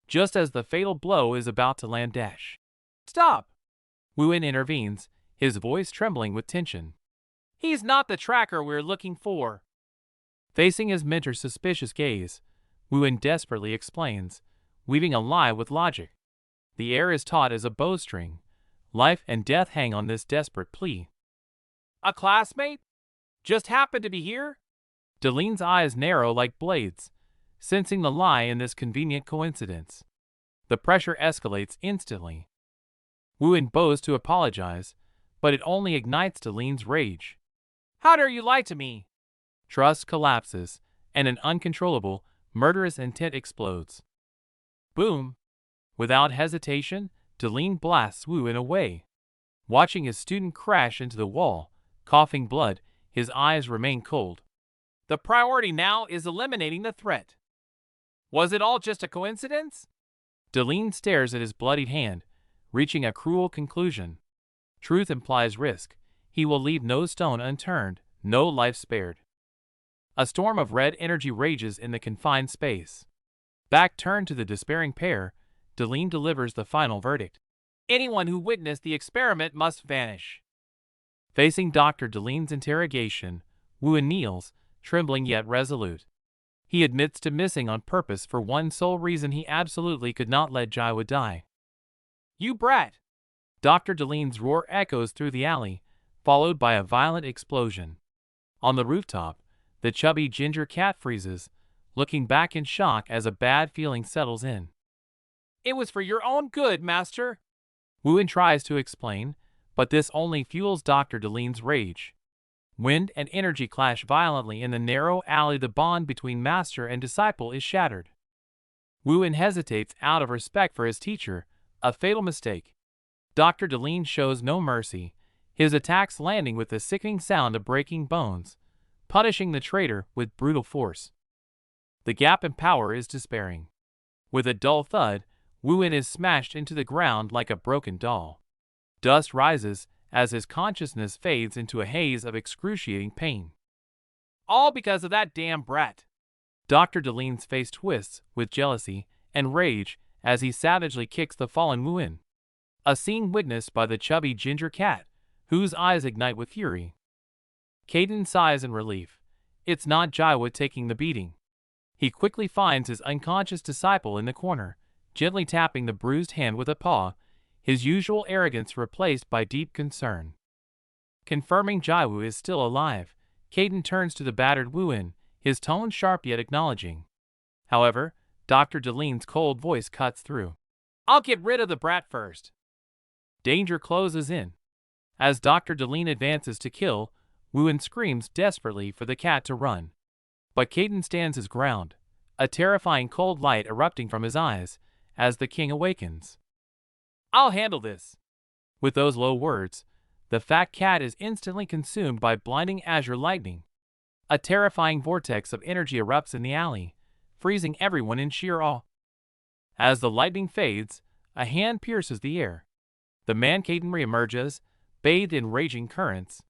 Just as the fatal blow is about to land, dash. Stop! Wu-In intervenes, his voice trembling with tension. He's not the tracker we're looking for. Facing his mentor's suspicious gaze, Wu-In desperately explains, weaving a lie with logic. The air is taut as a bowstring. Life and death hang on this desperate plea. A classmate? Just happened to be here? Deline's eyes narrow like blades, sensing the lie in this convenient coincidence. The pressure escalates instantly. Wu-In bows to apologize, but it only ignites Deline's rage. How dare you lie to me? Trust collapses, and an uncontrollable, murderous intent explodes. Boom! Without hesitation, Deline blasts Wu-In away. Watching his student crash into the wall, coughing blood, his eyes remain cold. The priority now is eliminating the threat. Was it all just a coincidence? Deline stares at his bloodied hand, reaching a cruel conclusion. Truth implies risk. He will leave no stone unturned, no life spared. A storm of red energy rages in the confined space. Back turned to the despairing pair, Deline delivers the final verdict. Anyone who witnessed the experiment must vanish. Facing Dr. Deline's interrogation, Wu-In kneels, trembling yet resolute. He admits to missing on purpose for one sole reason: he absolutely could not let Jiwoo die. You brat! Dr. Deline's roar echoes through the alley, followed by a violent explosion. On the rooftop, the chubby ginger cat freezes, looking back in shock as a bad feeling settles in. It was for your own good, master. Wu-In tries to explain, but this only fuels Dr. Deline's rage. Wind and energy clash violently in the narrow alley. The bond between master and disciple is shattered. Wu-In hesitates out of respect for his teacher, a fatal mistake. Dr. Deline shows no mercy, his attacks landing with the sickening sound of breaking bones, punishing the traitor with brutal force. The gap in power is despairing. With a dull thud, Wu-In is smashed into the ground like a broken doll. Dust rises as his consciousness fades into a haze of excruciating pain. All because of that damn brat. Dr. Deline's face twists with jealousy and rage as he savagely kicks the fallen Wuin. A scene witnessed by the chubby ginger cat, whose eyes ignite with fury. Caden sighs in relief. It's not Jiawu taking the beating. He quickly finds his unconscious disciple in the corner, gently tapping the bruised hand with a paw, his usual arrogance replaced by deep concern. Confirming Jiawu is still alive, Caden turns to the battered Wuin, his tone sharp yet acknowledging. However, Dr. Deline's cold voice cuts through. I'll get rid of the brat first. Danger closes in. As Dr. Deline advances to kill, Wuin screams desperately for the cat to run. But Caden stands his ground, a terrifying cold light erupting from his eyes as the king awakens. I'll handle this. With those low words, the fat cat is instantly consumed by blinding azure lightning. A terrifying vortex of energy erupts in the alley, freezing everyone in sheer awe. As the lightning fades, a hand pierces the air. The man Caden reemerges, bathed in raging currents.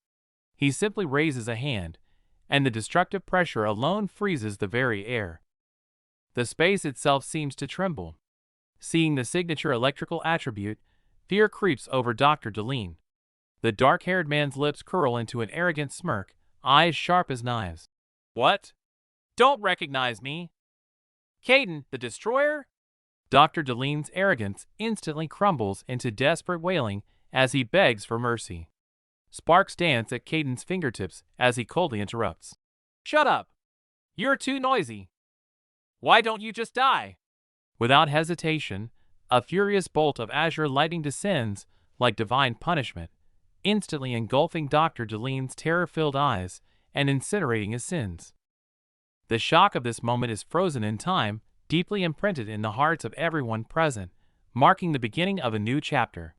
He simply raises a hand, and the destructive pressure alone freezes the very air. The space itself seems to tremble. Seeing the signature electrical attribute, fear creeps over Dr. Deline. The dark-haired man's lips curl into an arrogant smirk, eyes sharp as knives. What? Don't recognize me? Caden, the Destroyer? Dr. Deline's arrogance instantly crumbles into desperate wailing as he begs for mercy. Sparks dance at Caden's fingertips as he coldly interrupts. Shut up! You're too noisy. Why don't you just die? Without hesitation, a furious bolt of azure lightning descends like divine punishment, instantly engulfing Dr. Deline's terror-filled eyes and incinerating his sins. The shock of this moment is frozen in time, deeply imprinted in the hearts of everyone present, marking the beginning of a new chapter.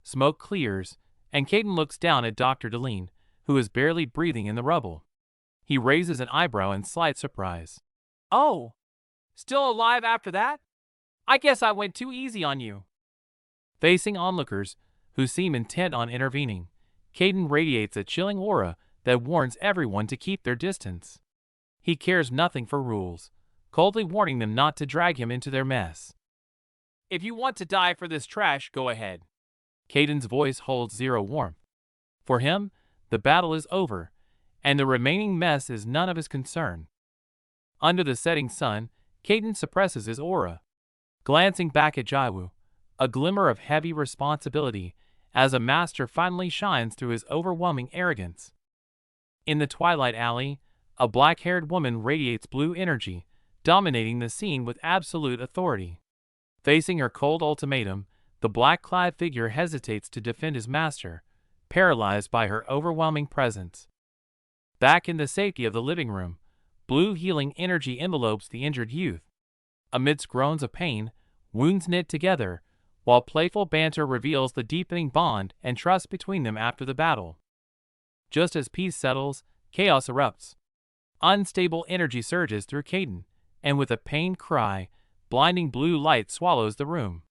Smoke clears, and Caden looks down at Dr. Deline, who is barely breathing in the rubble. He raises an eyebrow in slight surprise. Oh, still alive after that? I guess I went too easy on you. Facing onlookers, who seem intent on intervening, Caden radiates a chilling aura that warns everyone to keep their distance. He cares nothing for rules, coldly warning them not to drag him into their mess. If you want to die for this trash, go ahead. Caden's voice holds zero warmth. For him, the battle is over, and the remaining mess is none of his concern. Under the setting sun, Caden suppresses his aura. Glancing back at Jiawu, a glimmer of heavy responsibility as a master finally shines through his overwhelming arrogance. In the twilight alley, a black-haired woman radiates blue energy, dominating the scene with absolute authority. Facing her cold ultimatum, the black-clad figure hesitates to defend his master, paralyzed by her overwhelming presence. Back in the safety of the living room, blue healing energy envelopes the injured youth. Amidst groans of pain, wounds knit together, while playful banter reveals the deepening bond and trust between them after the battle. Just as peace settles, chaos erupts. Unstable energy surges through Caden, and with a pained cry, blinding blue light swallows the room.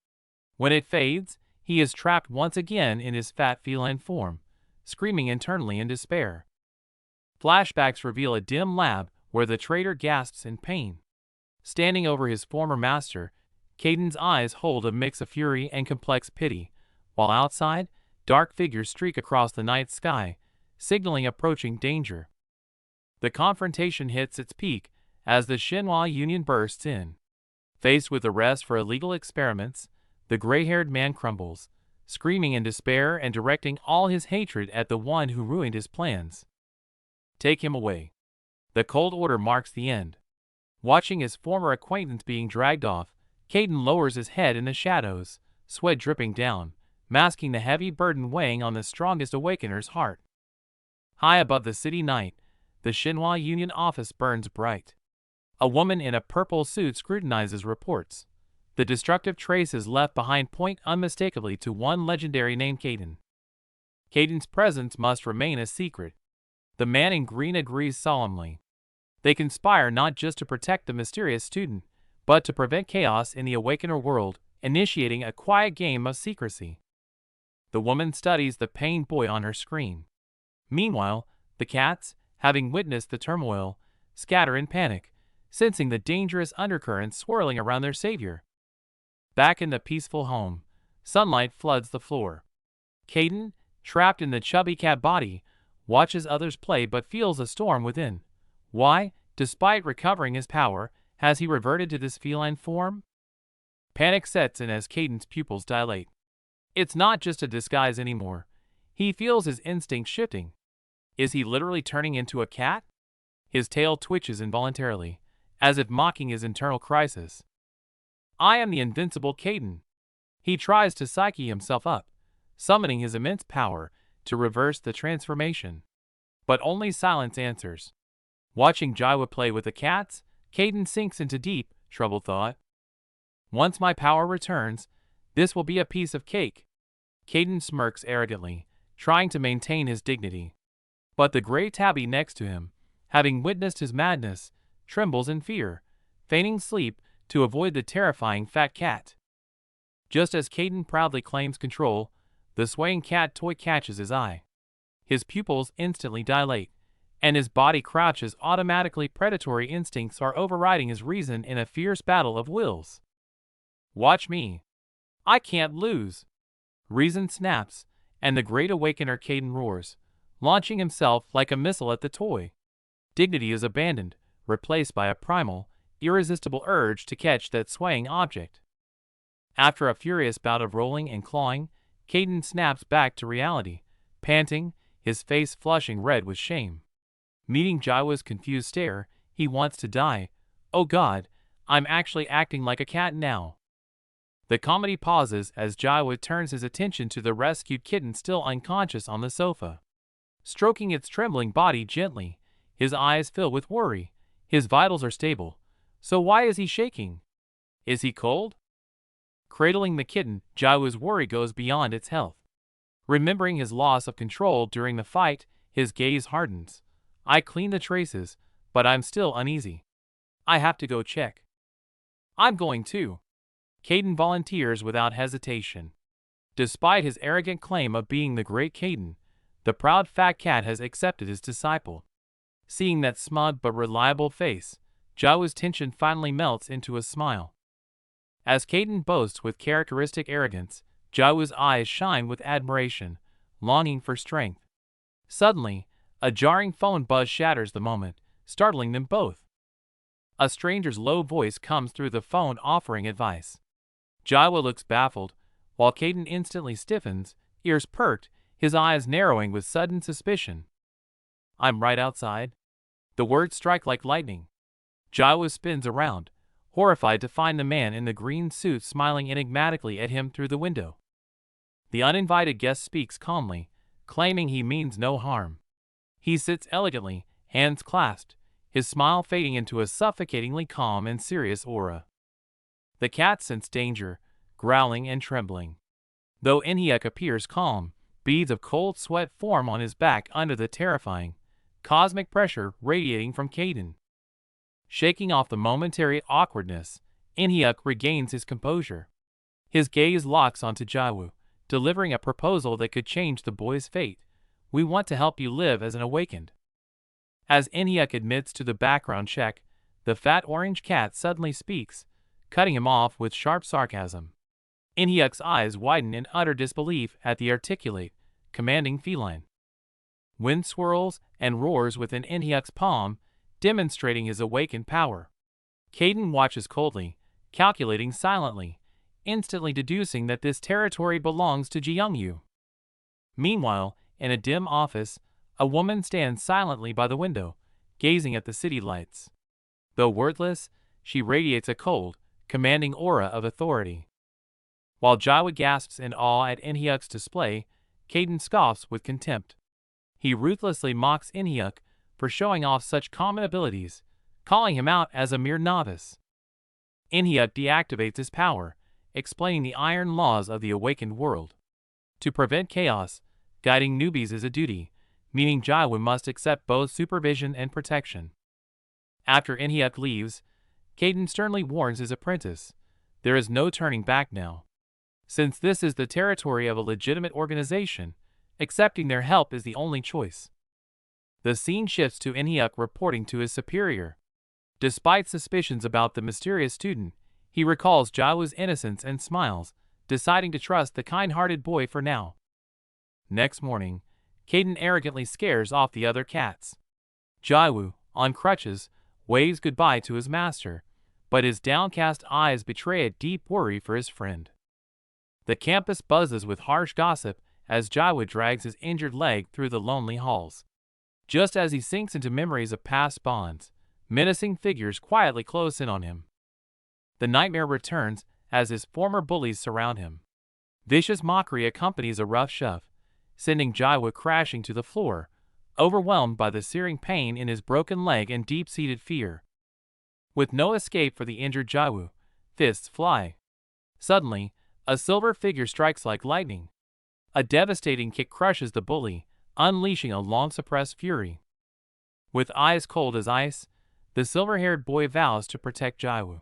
When it fades, he is trapped once again in his fat feline form, screaming internally in despair. Flashbacks reveal a dim lab where the traitor gasps in pain. Standing over his former master, Caden's eyes hold a mix of fury and complex pity, while outside, dark figures streak across the night sky, signaling approaching danger. The confrontation hits its peak as the Shenhua Union bursts in. Faced with arrest for illegal experiments, the gray-haired man crumbles, screaming in despair and directing all his hatred at the one who ruined his plans. Take him away. The cold order marks the end. Watching his former acquaintance being dragged off, Caden lowers his head in the shadows, sweat dripping down, masking the heavy burden weighing on the strongest Awakener's heart. High above the city night, the Shenhua Union office burns bright. A woman in a purple suit scrutinizes reports. The destructive traces left behind point unmistakably to one legendary named Caden. Caden's presence must remain a secret. The man in green agrees solemnly. They conspire not just to protect the mysterious student, but to prevent chaos in the Awakener world, initiating a quiet game of secrecy. The woman studies the pained boy on her screen. Meanwhile, the cats, having witnessed the turmoil, scatter in panic, sensing the dangerous undercurrents swirling around their savior. Back in the peaceful home, sunlight floods the floor. Caden, trapped in the chubby cat body, watches others play but feels a storm within. Why, despite recovering his power, has he reverted to this feline form? Panic sets in as Caden's pupils dilate. It's not just a disguise anymore. He feels his instinct shifting. Is he literally turning into a cat? His tail twitches involuntarily, as if mocking his internal crisis. I am the invincible Caden. He tries to psyche himself up, summoning his immense power to reverse the transformation. But only silence answers. Watching Jawa play with the cats, Caden sinks into deep, troubled thought. Once my power returns, this will be a piece of cake. Caden smirks arrogantly, trying to maintain his dignity. But the gray tabby next to him, having witnessed his madness, trembles in fear, feigning sleep to avoid the terrifying fat cat. Just as Caden proudly claims control, the swaying cat toy catches his eye. His pupils instantly dilate, and his body crouches automatically. Predatory instincts are overriding his reason in a fierce battle of wills. Watch me. I can't lose. Reason snaps, and the great Awakener Caden roars, launching himself like a missile at the toy. Dignity is abandoned, replaced by a primal, irresistible urge to catch that swaying object. After a furious bout of rolling and clawing, Caden snaps back to reality, panting, his face flushing red with shame. Meeting Jawa's confused stare, he wants to die. Oh God, I'm actually acting like a cat now. The comedy pauses as Jawa turns his attention to the rescued kitten still unconscious on the sofa. Stroking its trembling body gently, his eyes fill with worry. His vitals are stable, so why is he shaking? Is he cold? Cradling the kitten, Jawa's worry goes beyond its health. Remembering his loss of control during the fight, his gaze hardens. I clean the traces, but I'm still uneasy. I have to go check. I'm going too. Caden volunteers without hesitation. Despite his arrogant claim of being the great Caden, the proud fat cat has accepted his disciple. Seeing that smug but reliable face, Jawa's tension finally melts into a smile. As Caden boasts with characteristic arrogance, Jawa's eyes shine with admiration, longing for strength. Suddenly, a jarring phone buzz shatters the moment, startling them both. A stranger's low voice comes through the phone offering advice. Jawa looks baffled, while Caden instantly stiffens, ears perked, his eyes narrowing with sudden suspicion. I'm right outside. The words strike like lightning. Jawa spins around, horrified to find the man in the green suit smiling enigmatically at him through the window. The uninvited guest speaks calmly, claiming he means no harm. He sits elegantly, hands clasped, his smile fading into a suffocatingly calm and serious aura. The cat scents danger, growling and trembling. Though Enhiek appears calm, beads of cold sweat form on his back under the terrifying, cosmic pressure radiating from Caden. Shaking off the momentary awkwardness, Enhiek regains his composure. His gaze locks onto Jawa, delivering a proposal that could change the boy's fate. We want to help you live as an awakened. As Enhiek admits to the background check, the fat orange cat suddenly speaks, cutting him off with sharp sarcasm. Enhiek's eyes widen in utter disbelief at the articulate, commanding feline. Wind swirls and roars within Enhiek's palm, demonstrating his awakened power. Caden watches coldly, calculating silently, instantly deducing that this territory belongs to Jiyoungyu. Meanwhile, in a dim office, a woman stands silently by the window, gazing at the city lights. Though wordless, she radiates a cold, commanding aura of authority. While Jawa gasps in awe at Enhiek's display, Caden scoffs with contempt. He ruthlessly mocks Enhiek for showing off such common abilities, calling him out as a mere novice. Enhiek deactivates his power, explaining the iron laws of the awakened world. To prevent chaos, guiding newbies is a duty, meaning Jawa must accept both supervision and protection. After Enhiek leaves, Caden sternly warns his apprentice, there is no turning back now. Since this is the territory of a legitimate organization, accepting their help is the only choice. The scene shifts to Enhiek reporting to his superior. Despite suspicions about the mysterious student, he recalls Jaiwoo's innocence and smiles, deciding to trust the kind-hearted boy for now. Next morning, Caden arrogantly scares off the other cats. Jaiwoo, on crutches, waves goodbye to his master, but his downcast eyes betray a deep worry for his friend. The campus buzzes with harsh gossip as Jaiwoo drags his injured leg through the lonely halls. Just as he sinks into memories of past bonds, menacing figures quietly close in on him. The nightmare returns as his former bullies surround him. Vicious mockery accompanies a rough shove, sending Jaiwoo crashing to the floor, overwhelmed by the searing pain in his broken leg and deep-seated fear. With no escape for the injured Jaiwoo, fists fly. Suddenly, a silver figure strikes like lightning. A devastating kick crushes the bully, unleashing a long-suppressed fury. With eyes cold as ice, the silver-haired boy vows to protect Jaiwoo.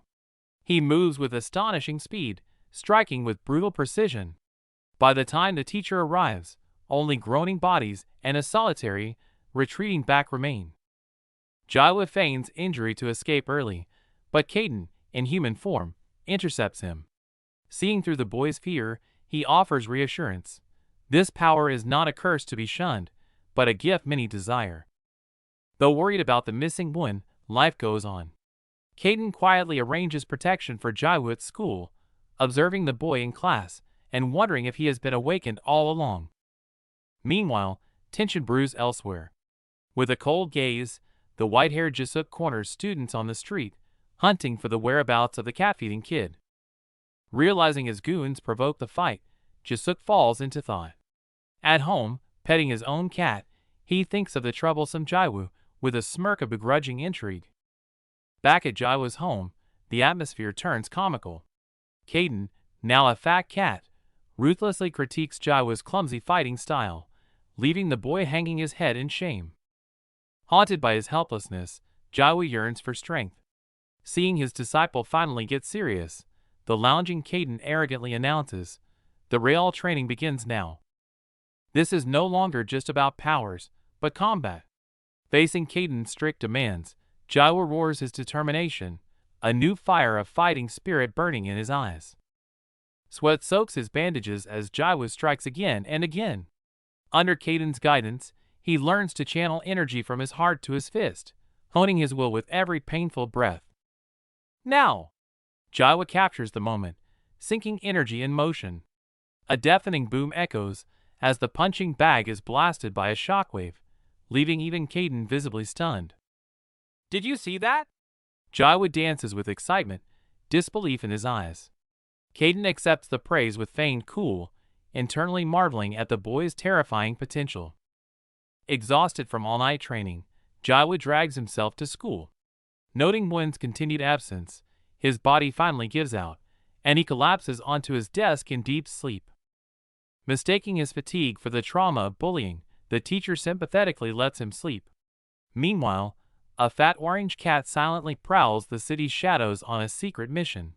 He moves with astonishing speed, striking with brutal precision. By the time the teacher arrives, only groaning bodies and a solitary, retreating back remain. Jaiwoo feigns injury to escape early, but Caden, in human form, intercepts him. Seeing through the boy's fear, he offers reassurance. This power is not a curse to be shunned, but a gift many desire. Though worried about the missing one, life goes on. Caden quietly arranges protection for Jaiwoo at school, observing the boy in class and wondering if he has been awakened all along. Meanwhile, tension brews elsewhere. With a cold gaze, the white-haired Jisuk corners students on the street, hunting for the whereabouts of the cat-feeding kid. Realizing his goons provoke the fight, Jisuk falls into thought. At home, petting his own cat, he thinks of the troublesome Jaiwoo with a smirk of begrudging intrigue. Back at Jaiwoo's home, the atmosphere turns comical. Caden, now a fat cat, ruthlessly critiques Jaiwoo's clumsy fighting style, leaving the boy hanging his head in shame. Haunted by his helplessness, Jaiwoo yearns for strength. Seeing his disciple finally get serious, the lounging Caden arrogantly announces, "The real training begins now." This is no longer just about powers, but combat. Facing Caden's strict demands, Jaiwoo roars his determination, a new fire of fighting spirit burning in his eyes. Sweat soaks his bandages as Jaiwoo strikes again and again. Under Caden's guidance, he learns to channel energy from his heart to his fist, honing his will with every painful breath. Now! Jaiwoo captures the moment, sinking energy in motion. A deafening boom echoes as the punching bag is blasted by a shockwave, leaving even Caden visibly stunned. Did you see that? Jaiwoo dances with excitement, disbelief in his eyes. Caden accepts the praise with feigned cool, internally marveling at the boy's terrifying potential. Exhausted from all-night training, Jaiwoo drags himself to school. Noting Win's continued absence, his body finally gives out, and he collapses onto his desk in deep sleep. Mistaking his fatigue for the trauma of bullying, the teacher sympathetically lets him sleep. Meanwhile, a fat orange cat silently prowls the city's shadows on a secret mission.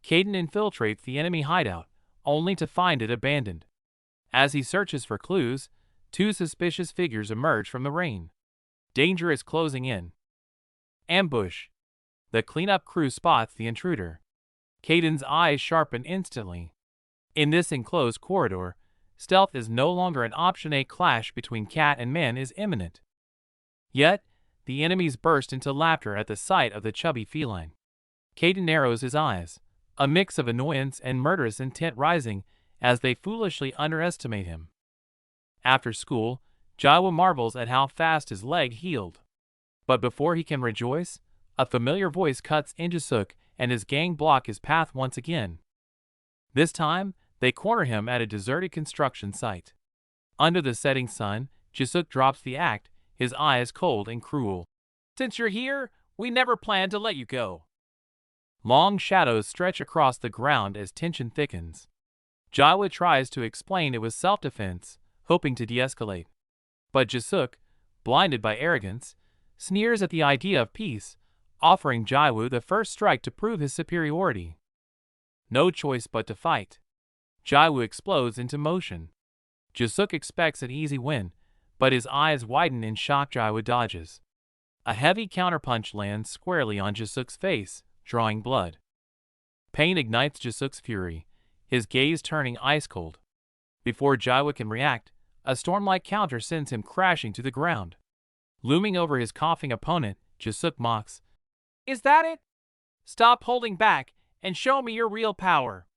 Caden infiltrates the enemy hideout, only to find it abandoned. As he searches for clues, two suspicious figures emerge from the rain. Danger is closing in. Ambush. The cleanup crew spots the intruder. Caden's eyes sharpen instantly. In this enclosed corridor, stealth is no longer an option. A clash between cat and man is imminent. Yet, the enemies burst into laughter at the sight of the chubby feline. Caden narrows his eyes, a mix of annoyance and murderous intent rising as they foolishly underestimate him. After school, Jaiwoo marvels at how fast his leg healed. But before he can rejoice, a familiar voice cuts in Jisuk and his gang block his path once again. This time, they corner him at a deserted construction site. Under the setting sun, Jisuk drops the act, his eyes cold and cruel. "Since you're here, we never planned to let you go." Long shadows stretch across the ground as tension thickens. Jaiwoo tries to explain it was self-defense, hoping to de-escalate. But Jisuk, blinded by arrogance, sneers at the idea of peace, offering Jaiwoo the first strike to prove his superiority. No choice but to fight. Jaiwoo explodes into motion. Jisuk expects an easy win, but his eyes widen in shock. Jaiwoo dodges. A heavy counterpunch lands squarely on Jisuk's face, drawing blood. Pain ignites Jisuk's fury, his gaze turning ice-cold. Before Jiwoo can react, a storm-like counter sends him crashing to the ground. Looming over his coughing opponent, Jisuk mocks, "Is that it? Stop holding back and show me your real power."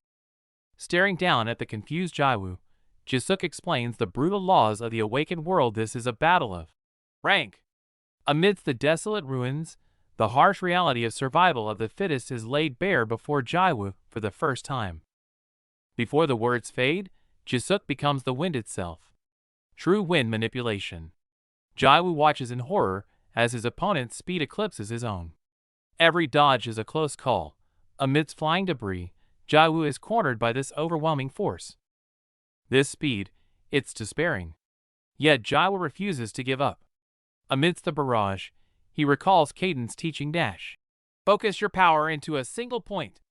Staring down at the confused Jiwoo, Jisuk explains the brutal laws of the awakened world. This is a battle of rank. Amidst the desolate ruins, the harsh reality of survival of the fittest is laid bare before Jiwoo for the first time. Before the words fade, Jisuk becomes the wind itself. True wind manipulation. Jiwoo watches in horror as his opponent's speed eclipses his own. Every dodge is a close call. Amidst flying debris, Jiwoo is cornered by this overwhelming force. This speed, it's despairing. Yet Jiwoo refuses to give up. Amidst the barrage, he recalls Kaiden's teaching dash. Focus your power into a single point.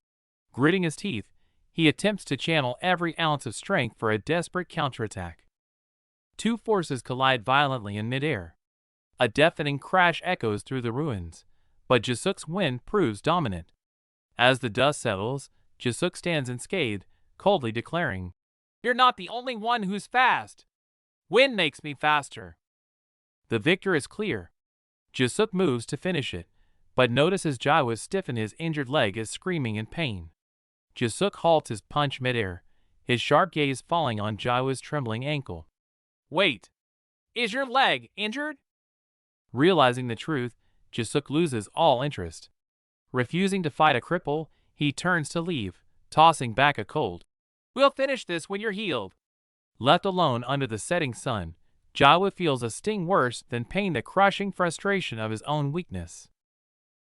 Gritting his teeth, he attempts to channel every ounce of strength for a desperate counterattack. Two forces collide violently in midair. A deafening crash echoes through the ruins, but Jisuk's wind proves dominant. As the dust settles, Jisuk stands unscathed, coldly declaring, "You're not the only one who's fast. Wind makes me faster." The victor is clear. Jisuk moves to finish it, but notices Jiwoo stiffen his injured leg as screaming in pain. Jisuk halts his punch midair, his sharp gaze falling on Jiwoo's trembling ankle. "Wait, is your leg injured?" Realizing the truth, Jisuk loses all interest. Refusing to fight a cripple, he turns to leave, tossing back a cold, "We'll finish this when you're healed." Left alone under the setting sun, Jiwoo feels a sting worse than pain, the crushing frustration of his own weakness.